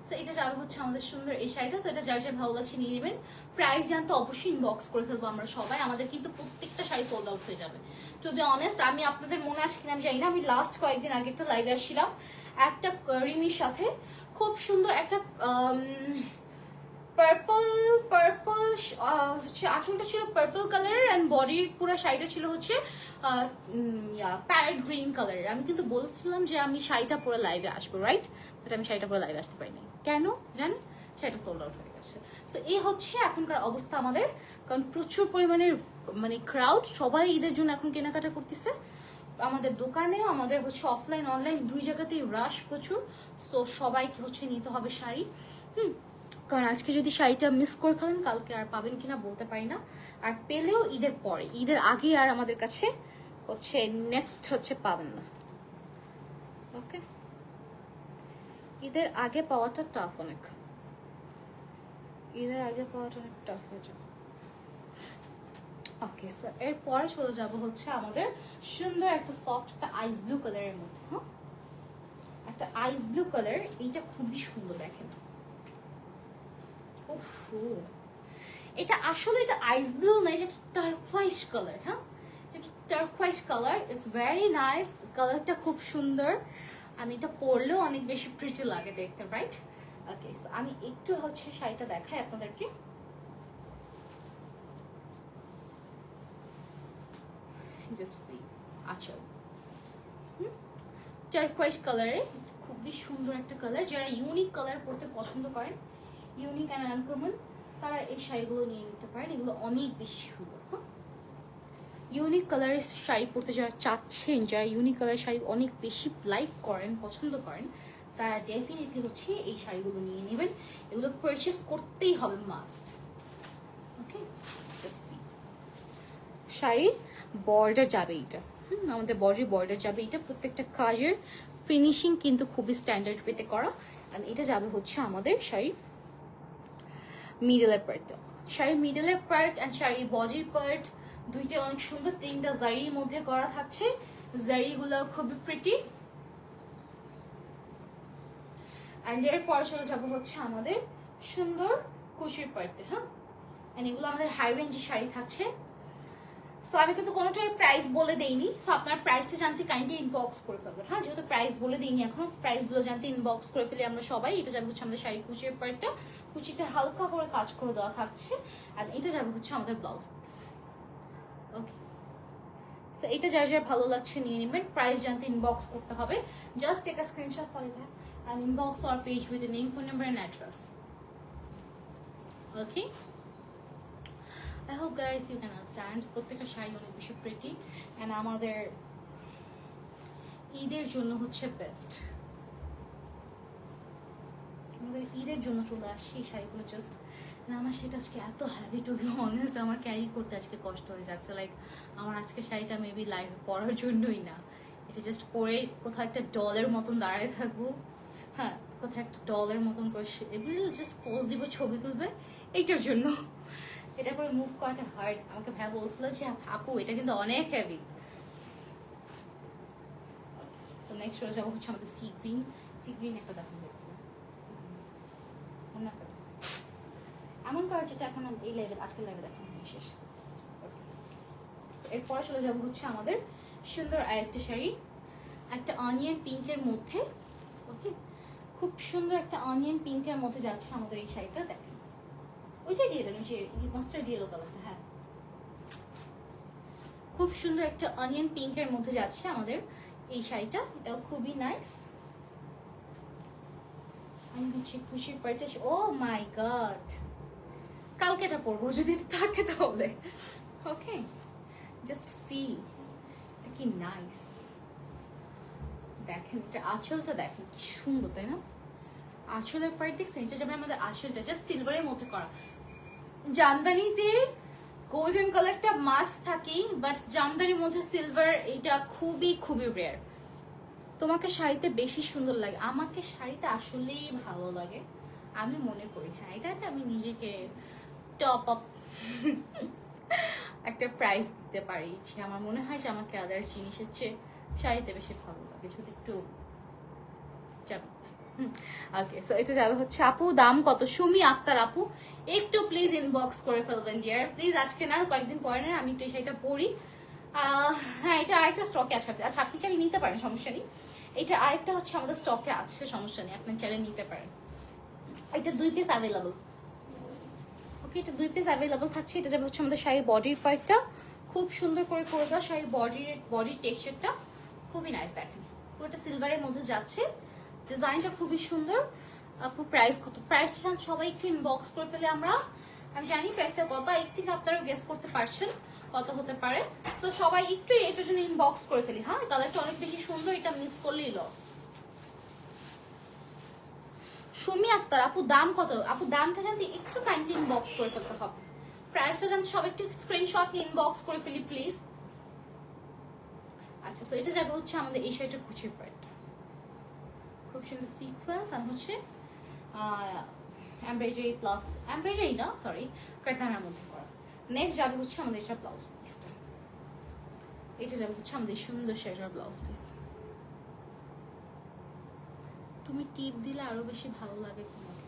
S2: সো এটা যাবে হচ্ছে আমাদের সুন্দর এই শাড়িটা। সো এটা যার যার ভালো লাগছে নিয়ে নেবেন। প্রাইস জানতে অবশ্যই ইনবক্স করে ফেলবো আমরা সবাই। আমাদের কিন্তু প্রত্যেকটা শাড়ি সোল্ড আউট হয়ে যাবে। টু বি অনেস্ট, আমি আপনাদের মনে আছে কিনা আমি জানি না, আমি লাস্ট কয়েকদিন আগে একটা লাইভে আসছিলাম একটা রিমির সাথে, খুব সুন্দর একটা পার্পল হচ্ছে আঁচলটা ছিল পার্পল কালারের, অ্যান্ড বডির পুরো শাড়িটা ছিল হচ্ছে প্যারেট গ্রিন কালারের। আমি কিন্তু বলছিলাম যে আমি শাড়িটা পরে লাইভে আসবো, রাইট? বাট আমি শাড়িটা পরে লাইভে আসতে পারিনি। কেন জানেন? শাড়িটা সোল্ড আউট হয়ে গেছে। সো এই হচ্ছে এখনকার অবস্থা আমাদের, কারণ প্রচুর পরিমাণে মানে ক্রাউড, সবাই ঈদের জন্য এখন কেনাকাটা করতেছে। আমাদের দোকানেও, আমাদের হচ্ছে অফলাইন অনলাইন দুই জায়গাতেই রাশ প্রচুর। সো সবাইকে হচ্ছে নিতে হবে শাড়ি। কারণ আজকে যদি শাড়িটা মিস করে ফেলেন, কালকে আর পাবেন কিনা বলতে পারি না। আর পেলেও ঈদের পরে, ঈদের আগে আর আমাদের কাছে হচ্ছে নেক্সট হচ্ছে পাবেন না। ওকে, ঈদের আগে পাওয়াটা টাফ, অনেক ঈদের আগে পাওয়াটা অনেক টাফ হয়ে যাবে। ওকে, স্যার এরপরে চলে যাব হচ্ছে আমাদের সুন্দর একটা সফট একটা আইস ব্লু কালারের মধ্যে। হ্যাঁ, একটা আইস ব্লু কালার, এইটা খুবই সুন্দর। দেখেন, এটা আসলে এটা আইস ব্লু না, এটা টার্কোয়াইজ কালার। হ্যাঁ, এটা turquoise colour, it's very nice কালারটা, খুব সুন্দর। আর এটা পরলেও অনেক বেশি প্রিটি লাগে দেখতে, রাইট? ওকে, আমি একটু হচ্ছে শাড়িটা দেখাই আপনাদেরকে। জাস্ট সি আঁচল, টার্কোয়াইজ কালারে, খুবই সুন্দর একটা কালার। যারা ইউনিক কালার পরতে পছন্দ করেন, ইউনিক অ্যান্ড আনকমন, তারা এই শাড়িগুলো নিয়ে নিতে পারেন। এগুলো অনেক বেশি সুন্দর। হ্যাঁ, ইউনিক কালারের শাড়ি পরতে যারা চাচ্ছেন, যারা ইউনিক কালারের শাড়ি অনেক বেশি লাইক করেন, পছন্দ করেন, তারা ডেফিনেটলি হচ্ছে এই শাড়িগুলো নিয়ে নেবেন। এগুলো পারচেস করতেই হবে, মাস্ট। ওকে, জাস্ট শাড়ির বর্ডার যাবে এইটা, আমাদের বডির বর্ডার যাবে এইটা। প্রত্যেকটা কাজের ফিনিশিং কিন্তু খুবই স্ট্যান্ডার্ড পেতে করা। আর এটা যাবে হচ্ছে আমাদের শাড়ির মিডলের পার্ট। শাড়ির মিডলের পার্ট অ্যান্ড শাড়ির বডির পার্ট দুইটা অনেক সুন্দর, 3টা জারির মধ্যে করা থাকছে। জারিগুলো খুবই প্রিটি। অ্যান্ড এরপর চলে যাবো হচ্ছে আমাদের সুন্দর কুচির পার্টে। হ্যাঁ, এগুলো আমাদের হাই রেঞ্জের শাড়ি থাকছে। সো আমি কিন্তু কোনোটাই প্রাইস বলে দেইনি, সো আপনার প্রাইসটা জানতে কাইন্ডলি ইনবক্স করে ফেলবেন। হ্যাঁ, যেহেতু প্রাইস বলে দিইনি এখন, প্রাইসগুলো জানতে ইনবক্স করে ফেলি আমরা সবাই। এটা যাবে হচ্ছে আমাদের শাড়ির কুচির পার্টটা, কুচিতে হালকা করে কাজ করে দেওয়া থাকছে। আর এটা যাবে হচ্ছে আমাদের ব্লাউজ পিস। ওকে, তো এটা যার যার ভালো লাগছে নিয়ে নেবেন। প্রাইস জানতে ইনবক্স করতে হবে, just take a screenshot, sorry ভাই, and inbox our page with the name, phone number and address. Okay, I hope guys you can understand. প্রত্যেকটা শাড়ি অনেক বেশি প্রিটি এন্ড আমাদের ঈদের জন্য হচ্ছে বেস্ট। আমাদের ঈদের জন্য চলে আসছে এই শাড়িগুলো। জাস্ট আমার সেটা আজকে এত হ্যাভি, টু বি অনেস্ট, আমার ক্যারি করতে আজকে কষ্ট হয়ে যাচ্ছে। লাইক আমার আজকে শাড়িটা মেবি লাইভে পরার জন্যই না, এটা জাস্ট পরে কোথাও একটা ডলের মতন দাঁড়ায় থাকবো। হ্যাঁ, কোথাও একটা ডলের মতন করে জাস্ট পোজ দিব, ছবি তুলবে, এইটার জন্য। এটা পরে মুভ করাটা হার্ড। আমাকে ভাই বলছিল যে আপু এটা কিন্তু অনেক হেভি। তো নেক্সট রোজ যাবো হচ্ছে আমাদের সি গ্রিন। সি গ্রিন একটা দেখা যাচ্ছে এমন কালার যেটা এখন এই লাইভে, আজকের লাইভে দেখানো শেষ। এরপরে চলে যাবো হচ্ছে আমাদের সুন্দর আরেকটা শাড়ি, একটা অনিয়ন পিঙ্কের মধ্যে। ওকে, খুব সুন্দর একটা অনিয়ন পিঙ্কের মধ্যে যাচ্ছে আমাদের এই শাড়িটা। দেখেন, ওইটাই দিয়ে দেন, ওই যে মাস্টার্ড ইয়েলো কালারটা। হ্যাঁ, খুব সুন্দর একটা অনিয়ন পিঙ্কের মধ্যে যাচ্ছে আমাদের এই শাড়িটা। এটাও খুবই নাইস। আমি হচ্ছে খুশির পার্টি। ও মাই গড, কালকে এটা পরবো যদি থাকে তাহলে। ওকে, জাস্ট সি, এটা কি নাইস। দেখেন এটা আঁচলটা, দেখেন কি সুন্দর, তাই না? আঁচলের পার্ট দেখছেন? এটা যাবে আমাদের আঁচলটা জাস্ট সিলভারের মধ্যে করা। জামদানিতে গোল্ডেন কালারটা মাস্ট থাকে, বাট জামদানির মধ্যে সিলভার এটা খুবই খুবই রেয়ার। তোমাকে শাড়িতে বেশি সুন্দর লাগে, আমাকে শাড়িতে আসলেই ভালো লাগে আমি মনে করি। হ্যাঁ, এটাতে আমি নিজেকে টপ আপ একটা প্রাইস দিতে পারি যে আমার মনে হয় যে আমাকে আদার জিনিসের চেয়ে শাড়িতে বেশি ভালো লাগে। যদি একটু ওকে, সো এটা যাবে হচ্ছে আপু, দাম কত? সুমি আক্তার আপু, একটু প্লিজ ইনবক্স করে ফেলবেন ডিয়ার, প্লিজ। আজকে না, কয়েকদিন পরে না, আমি একটু শাড়িটা পরি। হ্যাঁ, এটা আরেকটা স্টকে আছে, আচ্ছা আপনি চাইলে নিতে পারেন, সমস্যা নেই। এটা আরেকটা হচ্ছে আমাদের স্টকে আছে, সমস্যা নেই, আপনি চাইলে নিতে পারেন। এটা 2 পিস অ্যাভেলেবল। ওকে, এটা 2 পিস অ্যাভেলেবল থাকছে। এটা যাবে হচ্ছে আমাদের শাড়ির বডির পার্টটা, খুব সুন্দর করে করে দেওয়া শাড়ির বডির টেক্সচারটা খুবই নাইস। দেখেন পুরোটা সিলভারের মধ্যে যাচ্ছে, ডিজাইনটা খুবই সুন্দর। আপু প্রাইস কত? প্রাইসটা জানতে সবাই একটু ইনবক্স করে ফেলে আমরা। আমি জানি প্রাইসটা কত, আই থিঙ্ক আপনারা গেস করতে পারছেন কত হতে পারে। তো সবাই একটু এটার জন্য ইনবক্স করে ফেলি। হ্যাঁ, কালারটা অনেক বেশি সুন্দর, এটা মিস করলেই লস। সুমি আক্তার আপু, দাম কত? আপু দামটা জানতে একটু কাইন্ডলি ইনবক্স করে ফেলতে হবে। প্রাইসটা জানতে সবাই একটু স্ক্রিনশট ইনবক্স করে ফেলি প্লিজ। আচ্ছা, তো এটা যাবে হচ্ছে আমাদের এই শাড়িটার কুচির পার্ট, খুব সুন্দর সিকোয়েন্স আর হচ্ছে এমব্রয়ডারি প্লাস এমব্রয়ডারি না, সরি, কাটানার মধ্যে করা। নেক্সট যাবে হচ্ছে আমাদের এটা ব্লাউজ পিসটা। এটা যাবে হচ্ছে আমাদের সুন্দর শাড়িটার ব্লাউজ পিস। তুমি টিপ দিলে আরো বেশি ভালো লাগে তোমাকে।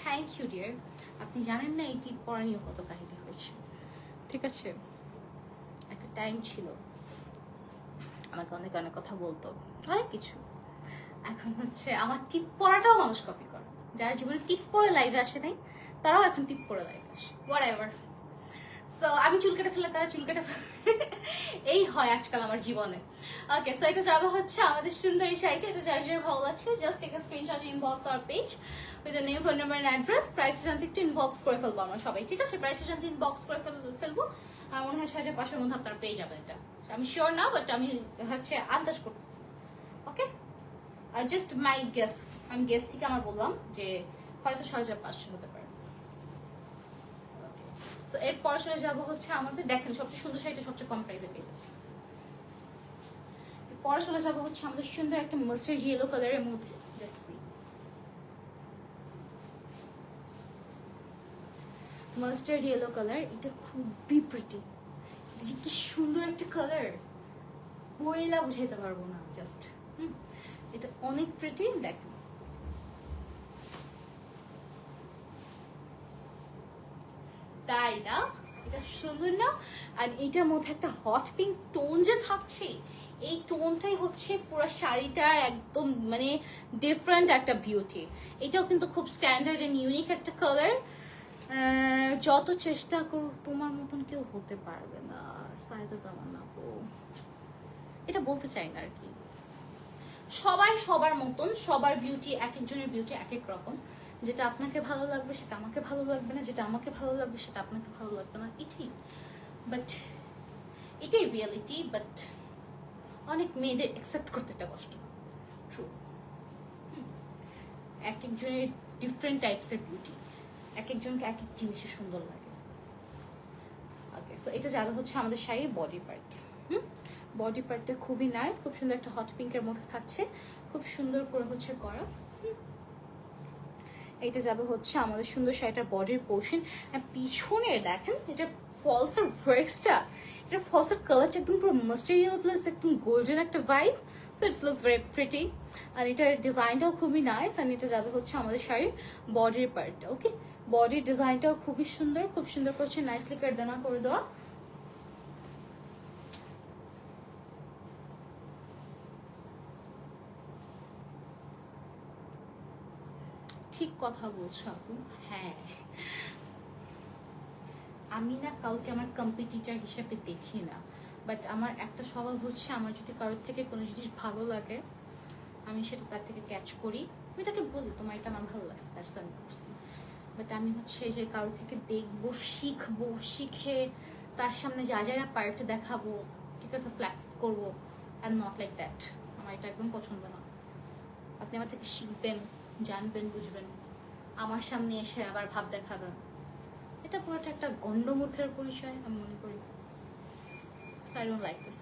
S2: Thank you dear. আপনি জানেন না এই টিপ পরা নিয়ে কত কাহিনী হয়েছে। ঠিক আছে, একটা টাইম ছিল আমাকে অনেক অনেক কথা বলতো, অনেক কিছু। এখন হচ্ছে আমার টিপ পরাটাও মানুষ কপি করে। যারা জীবনে টিপ পরে লাইভে আসে নাই, তারাও এখন টিপ পরে লাইভে আসে, হোয়াটএভার। সো আমি চুল কেটে ফেলে, তারা চুল কেটে ফেলে, এই হয় আজকাল আমার জীবনে। ওকে, সো এটা যাবে হচ্ছে আমাদের সুন্দরী শাড়িটা। এটা যার যার ভালো লাগছে just take a screenshot, inbox our page with the name, phone number and address. প্রাইসটা জানতে একটু ইনবক্স করে ফেলবো আমরা সবাই, ঠিক আছে? প্রাইসটা জানতে ইনবক্স করে ফেলবো। আমার মনে হয় 6500-এর মধ্যে আপনারা পেয়ে যাবেন এটা। আমি শিওর না, বাট আমি হচ্ছে আন্দাজ করতেছি। ওকে, জাস্ট মাই গেস, আমি গেস থেকে আমার বললাম যে হয়তো 6500 হতে পারে। এরপরে চলে যাবো হচ্ছে আমাদের, দেখেন সবচেয়ে সুন্দর শাড়িটা সবচেয়ে কম প্রাইসে পেয়ে যাচ্ছে। পরে চলে যাবো হচ্ছে আমাদের সুন্দর একটা মাস্টার্ড ইয়েলো কালারের মধ্যে। মাস্টার্ড ইয়েলো কালার, এটা খুবই প্রিটি, যে কি সুন্দর একটা কালার, পরেলা বুঝাইতে পারবো না জাস্ট। এটা অনেক প্রিটি, দেখেন তাই না? এটা শাড়িটা সুন্দর না? আর এটার মধ্যে একটা হট পিঙ্ক টোন যে থাকছে, এই টোনটাই হচ্ছে পুরো শাড়িটার একদম মানে ডিফারেন্ট একটা বিউটি। এটাও কিন্তু খুব স্ট্যান্ডার্ড এন্ড ইউনিক একটা কালার। যত চেষ্টা করুক তোমার মতন কেউ হতে পারবে না সাইদা তামান্না আপু। এটা বলতে চাই না আর কি, সবাই সবার মতন, সবার বিউটি এক একজনের বিউটি এক এক রকম। যেটা আপনাকে ভালো লাগবে সেটা আমাকে ভালো লাগবে না, যেটা আমাকে ভালো লাগবে সেটা আপনাকে ভালো লাগবে না, এটাই। বাট এটাই রিয়েলিটি। বাট অনেক মেয়েদের অ্যাকসেপ্ট করতে একটা কষ্ট। ট্রু। এক একজনের ডিফারেন্ট টাইপসের বিউটি, এক একজনকে এক এক জিনিসে সুন্দর লাগে। ওকে, সো এটা যাবে হচ্ছে আমাদের শাড়ির বডি পার্ট। বডি পার্টটা খুবই নাইস, খুব সুন্দর একটা হট পিঙ্কের মধ্যে থাকছে, খুব সুন্দর করে হচ্ছে করা। এটা যাবে হচ্ছে আমাদের সুন্দর শাড়িটার বডির পোর্শন। আর পিছনে দেখেন এটা ফলসের ওয়ার্কসটা, এটা ফলসের কালারটা একদম পুরো মাস্টার্ড ইয়েলো প্লাস একদম গোল্ডেন একটা vibe. So it's looks very pretty. আর এটার ডিজাইনটাও খুবই নাইস। আর এটা যাবে হচ্ছে আমাদের শাড়ির বডির পার্টটা। ওকে, বডির ডিজাইনটাও খুবই সুন্দর, খুব সুন্দর করে হচ্ছে নাইসলি কাটদানা করে দেওয়া। ঠিক কথা বলছো আপু। হ্যাঁ, আমি না কাউকে আমার কম্পিটিটর হিসেবে দেখি না, বাট আমার একটা স্বভাব হচ্ছে আমার যদি কারোর থেকে কোনো জিনিস ভালো লাগে আমি সেটা তার থেকে ক্যাচ করি, আমি তাকে বলি তোমার এটা আমার ভালো লাগছে, দ্যাটস ওয়াই আমি করছি। বাট আমি হচ্ছে যে কারোর থেকে দেখবো, শিখবো, শিখে তার সামনে যা যা পার্ট দেখাবো, ঠিক আছে, ফ্ল্যাক্স করবো, অ্যান্ড নট লাইক দ্যাট। আমার এটা একদম পছন্দ না। আপনি আমার থেকে শিখবেন, জানবেন, বুঝবেন, আমার সামনে এসে আবার ভাব দেখাবেন, এটা পুরোটা একটা গন্ডমূর্খের পরিচয় আমি মনে করি। So I don't like this.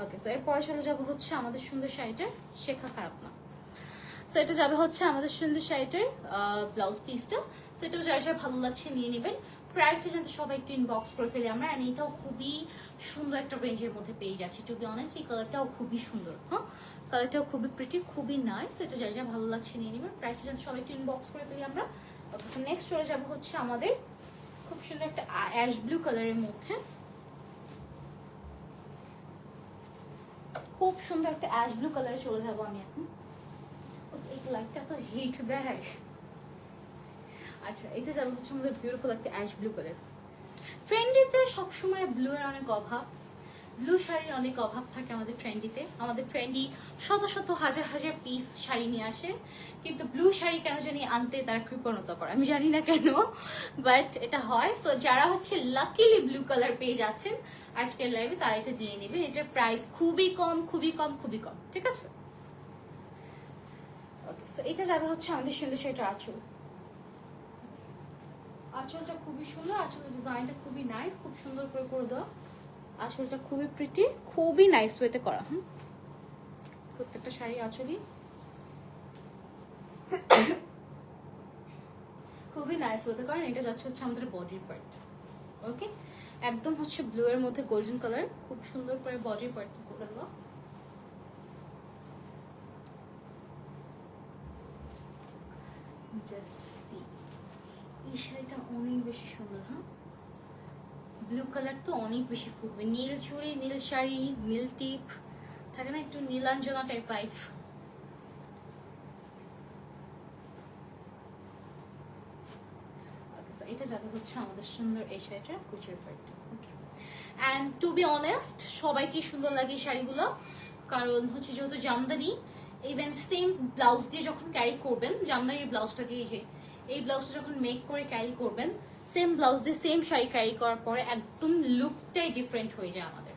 S2: Okay, so এরপরে চলে যাবো হচ্ছে আমাদের সুন্দর শাড়িটার, শেখা খারাপ না। সো এটা যাবে হচ্ছে আমাদের সুন্দর শাড়িটার ব্লাউজ পিসটা। সো এটাও যার যার ভালো লাগছে নিয়ে নেবেন। প্রাইসটা জানতে সবাই একটু ইনবক্স করে ফেলি আমরা। অ্যান্ড এটাও খুবই সুন্দর একটা রেঞ্জের মধ্যে পেয়ে যাচ্ছি। টু বি অনেস্ট এই কালারটাও খুবই সুন্দর। হ্যাঁ, কালারটাও খুবই প্রিটি, খুবই নাইস। সো এটা যার যার ভালো লাগছে নিয়ে নেবেন। প্রাইসটা জানতে সবাই একটু ইনবক্স করে ফেলি আমরা। ওকে, সো নেক্সট চলে যাবো হচ্ছে আমাদের খুব সুন্দর একটা অ্যাশ ব্লু কালারের মধ্যে, খুব সুন্দর একটা অ্যাশ ব্লু কালারে চলে যাবো আমি এখন। এই লাইটটা তো হিট দেয়। আচ্ছা, এটা যাবে হচ্ছে আমাদের বিউটিফুল একটা অ্যাশ ব্লু কালার। ট্রেন্ডিতে সবসময় ব্লু এর অনেক অভাব, ব্লু শাড়ির অনেক অভাব থাকে আমাদের ট্রেন্ডিতে। আমাদের ট্রেন্ডি শত শত হাজার হাজার পিস শাড়ি নিয়ে আসে, কিন্তু ব্লু শাড়ি কেন জানি আনতে তারা কৃপণতা করে, আমি জানি না কেন, বাট এটা হয়। সো যারা হচ্ছে লাকিলি ব্লু কালার পেয়ে যাচ্ছেন আজকের লাইভে তারা এটা নিয়ে নেবেন। এটার প্রাইস খুবই কম, খুবই কম, খুবই কম, ঠিক আছে? ওকে, সো এটা যাবে হচ্ছে আমাদের সুন্দর শাড়িটার আঁচল। আঁচলটা খুবই সুন্দর, আঁচলের ডিজাইনটা খুবই নাইস, খুব সুন্দর করে করে দেওয়া। আঁচলটা খুবই প্রিটি, খুবই নাইস ওয়েতে করা। প্রত্যেকটা শাড়ি আঁচলই খুবই নাইস ওয়েতে করা। এটা যাচ্ছে হচ্ছে আমাদের বডির পার্ট। ওকে, একদম হচ্ছে ব্লু এর মধ্যে গোল্ডেন কালার, খুব সুন্দর করে বডির পার্ট করে দেওয়া। জাস্ট সি, এই শাড়িটা অনেক বেশি সুন্দর। হ্যাঁ, ব্লু কালার তো অনেক বেশি ফুটবে। নীল চুড়ি, নীল শাড়ি, নীল টিপ থাকে না, একটু নীলাঞ্জনা টাইপ পাইপ। এটা যাবে হচ্ছে আমাদের সুন্দর এই শাড়িটার কুচির পার্টটা। ওকে, অ্যান্ড টু বি অনেস্ট সবাইকে সুন্দর লাগে এই শাড়িগুলো, কারণ হচ্ছে যেহেতু জামদানি, ইভেন সেম ব্লাউজ দিয়ে যখন ক্যারি করবেন, জামদানির ব্লাউজটা দিয়ে যে এই ব্লাউজটা যখন মেক করে ক্যারি করবেন, সেম ব্লাউজ দিয়ে সেম শাড়ি ক্যারি করার পরে একদম লুকটাই ডিফারেন্ট হয়ে যায়, আমাদের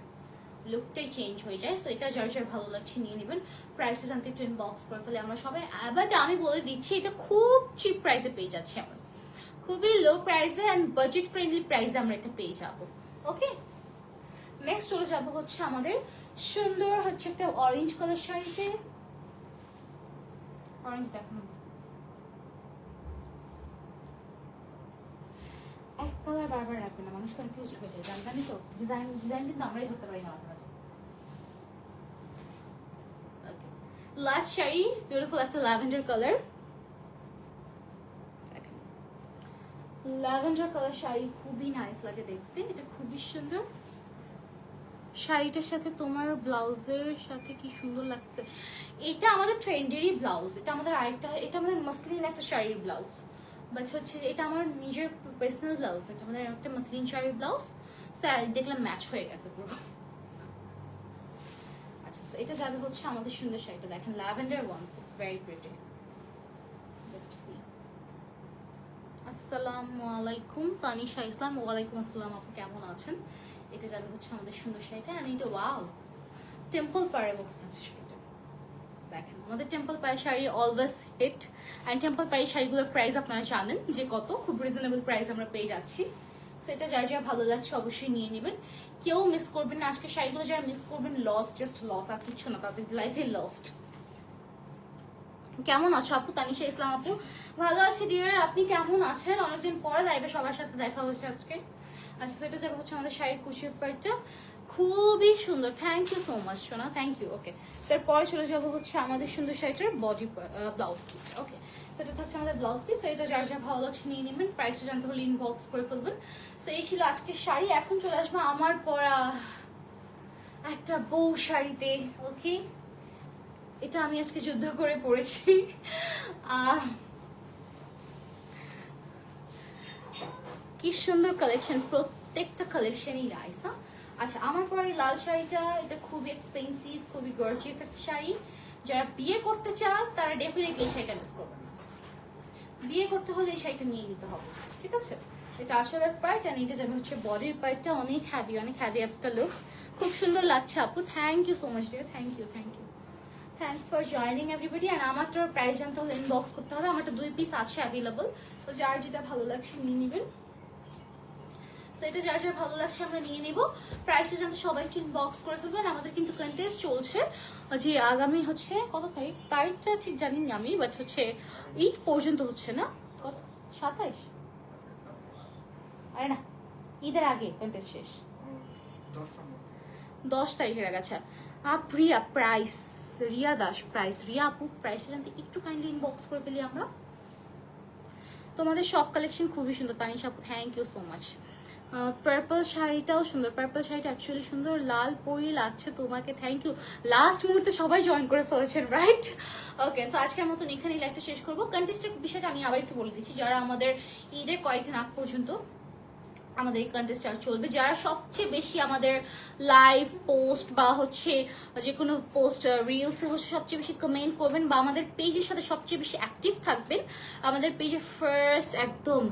S2: লুকটাই চেঞ্জ হয়ে যায়। সো এটা যার যার ভালো লাগছে নিয়ে নেবেন। প্রাইসটা জানতে একটু ইনবক্স করে ফেলে আমরা সবাই। বাট আমি বলে দিচ্ছি এটা খুব চিপ প্রাইসে পেয়ে যাচ্ছি আমরা, খুবই লো প্রাইসে অ্যান্ড বাজেট ফ্রেন্ডলি প্রাইসে আমরা এটা পেয়ে যাবো। ওকে, নেক্সট চলে যাবো হচ্ছে আমাদের সুন্দর হচ্ছে একটা অরেঞ্জ কালার শাড়িতে। অরেঞ্জ দেখানো এক কালার বারবার রাখবে না, মানুষ কনফিউজ হয়ে যায়, জানি তো। ডিজাইন ডিজাইন কিন্তু আমরাই ধরতে পারি না মাঝে মাঝে। লাস্ট শাড়ি বিউটিফুল একটা lavender colour. Lavender colour sari খুবই নাইস লাগে দেখতে, এটা খুবই সুন্দর। শাড়িটার সাথে তোমার ব্লাউজের সাথে কি সুন্দর লাগছে। এটা আমাদের ট্রেন্ডেরই ব্লাউজ, এটা আমাদের আরেকটা, এটা আমাদের মসলিন একটা শাড়ির ব্লাউজ, বাট হচ্ছে এটা আমার নিজের পার্সোনাল ব্লাউজ, এটা আমাদের একটা মসলিন শাড়ির ব্লাউজ। দেখলাম ম্যাচ হয়ে গেছে পুরো। আচ্ছা, এটা যাবে হচ্ছে আমাদের সুন্দর শাড়িটা, দেখেন lavender one, it's very pretty, just see. আসসালামু আলাইকুম তানিশা ইসলাম। ওয়ালাইকুম আসসালাম আপু, কেমন আছেন? এটা যাবে হচ্ছে আমাদের সুন্দর শাড়িটা, আর এটা ওয়াও টেম্পল পাড়ের মতো থাকছে শাড়িটা। দেখেন আমাদের টেম্পল পাড়ের sari always hit, and temple পাড়ের শাড়িগুলোর প্রাইস আপনারা জানেন যে কত, খুব রিজনেবল প্রাইস আমরা পেয়ে যাচ্ছি। সেটা যার যা ভালো লাগছে অবশ্যই নিয়ে নেবেন, কেউ মিস করবেন না। আজকে শাড়িগুলো যারা মিস করবেন লস, জাস্ট লস, আর কিছু না, তাদের লাইফে লস্ট। কেমন আছো আপু? তানিশা ইসলাম আপু ভালো আছি ডিয়ার, আপনি কেমন আছেন? অনেকদিন পরে লাইভে সবার সাথে দেখা হয়েছে আজকে। আচ্ছা, সেটা যাবে হচ্ছে আমাদের শাড়ির কুচির পাড়টা, খুবই সুন্দর, থ্যাংক ইউ সো মাচ সোনা, থ্যাংক ইউ। ওকে, তারপরে চলে যাবো হচ্ছে আমাদের সুন্দর শাড়িটার বডি ব্লাউজ পিস। ওকে, তো এটা হচ্ছে আমাদের ব্লাউজ পিস, এটা যার যা ভালো লাগছে নিয়ে নেবেন, প্রাইসটা জানতে হলে ইনবক্স করে ফেলবেন। তো এই ছিল আজকের শাড়ি। এখন চলে আসবো আমার পরা একটা বউ শাড়িতে। ওকে, এটা আমি আজকে যুদ্ধ করে পড়েছি। কি সুন্দর কালেকশন, প্রত্যেকটা কালেকশনই নাইস। আচ্ছা, আমার পরে এই লাল শাড়িটা, এটা খুবই এক্সপেন্সিভ, খুবই গর্জিয়াস একটা শাড়ি। যারা বিয়ে করতে চান তারা ডেফিনেটলি এই শাড়িটা মিস করবেন না, বিয়ে করতে হলে এই শাড়িটা নিয়ে নিতে হবে, ঠিক আছে? এটা আসলের পার্ট, আর এটা যাবে হচ্ছে বডির পার্টটা, অনেক হ্যাভি একটা লুক, খুব সুন্দর লাগছে আপু, thank you so much dear, thank you. Thanks for joining everybody. And আমারটার প্রাইস জানতে হলে ইনবক্স করতে হবে, আমারটা 2 পিস আছে অ্যাভেলেবল, তো যার যেটা ভালো লাগছে নিয়ে নেবেন। তো এটা যার যার ভালো লাগছে আমরা নিয়ে নিব, প্রাইসটা জানতে সবাই একটু ইনবক্স করে ফেলবেন। আমাদের কিন্তু কন্টেস্ট চলছে যে আগামী হচ্ছে কত তারিখটা ঠিক জানি না আমি, বাট হচ্ছে ঈদ পর্যন্ত হচ্ছে না, কত 27, আরে না ঈদের আগে কন্টেস্ট শেষ, 10 তারিখের আগে। আচ্ছা প্রিয়া প্রাইস, রিয়া দাস প্রাইস, রিয়া আপু প্রাইসটা জানতে একটু কাইন্ডলি ইনবক্স করে ফেলি আমরা। তোমাদের সব কালেকশন খুবই সুন্দর তানিশা আপু, thank you so much. Purple শাড়িটাও সুন্দর, পার্পল শাড়িটা অ্যাকচুয়ালি সুন্দর, লাল পরি লাগছে তোমাকে, থ্যাংক ইউ। লাস্ট মুহূর্তে সবাই জয়েন করে ফেলেছেন, রাইট? ওকে, সো আজকের মতন এখানেই লাইভটা শেষ করবো। কন্টেস্টের বিষয়টা আমি আবার একটু বলে দিচ্ছি, যারা আমাদের ঈদের কয়েকদিন আগ পর্যন্ত আমাদের এই কন্টেস্ট আর চলবে, যারা সবচেয়ে বেশি আমাদের লাইভ পোস্ট বা হচ্ছে যে কোনো পোস্ট রিলসে হচ্ছে সবচেয়ে বেশি কমেন্ট করবেন বা আমাদের পেজের সাথে সবচেয়ে বেশি অ্যাক্টিভ থাকবেন, আমাদের পেজে ফার্স্ট একদম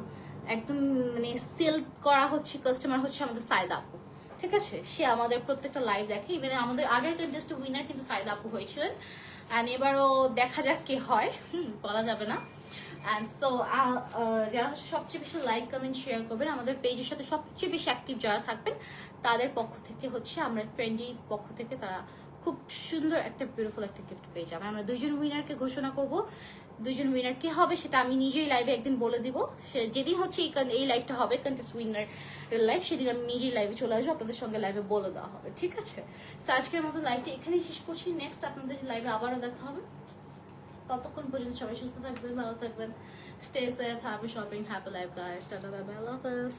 S2: মানে সেল করা হচ্ছে কাস্টমার হচ্ছে আমাদের সায়দা আপু, ঠিক আছে? সে আমাদের প্রত্যেকটা লাইভ দেখে, ইভেন আমাদের আগের কন্টেস্ট উইনার কিন্তু সায়দা আপু হয়েছিলেন, অ্যান্ড এবারও দেখা যাক কে হয়, বলা যাবে না। অ্যান্ড সো যারা হচ্ছে সবচেয়ে বেশি লাইক কমেন্ট শেয়ার করবেন, আমাদের পেজের সাথে সবচেয়ে বেশি অ্যাক্টিভ যারা থাকবেন, তাদের পক্ষ থেকে হচ্ছে আমরা ট্রেন্ডি পক্ষ থেকে তারা খুব সুন্দর একটা বিউটিফুল একটা গিফট পেয়ে যাবে। আমরা 2জন উইনারকে ঘোষণা করব, 2জন উইনার কে হবে সেটা আমি নিজেই লাইভে একদিন বলে দিব। যেদিন হচ্ছে এই লাইভটা হবে কন্টেস্ট উইনার লাইভ, সেদিন আমি নিজেই লাইভে চলে আসবো, আপনাদের সঙ্গে লাইভে বলে দেওয়া হবে, ঠিক আছে? সো আজকের মতো লাইভটা এখানেই শেষ করছি, নেক্সট আপনাদের লাইভে আবারও দেখা হবে। ততক্ষণ পর্যন্ত সবাই সুস্থ থাকবেন, ভালো থাকবেন, stay safe, happy shopping, happy life guys, tata bye bye, আল্লাহ হাফেজ।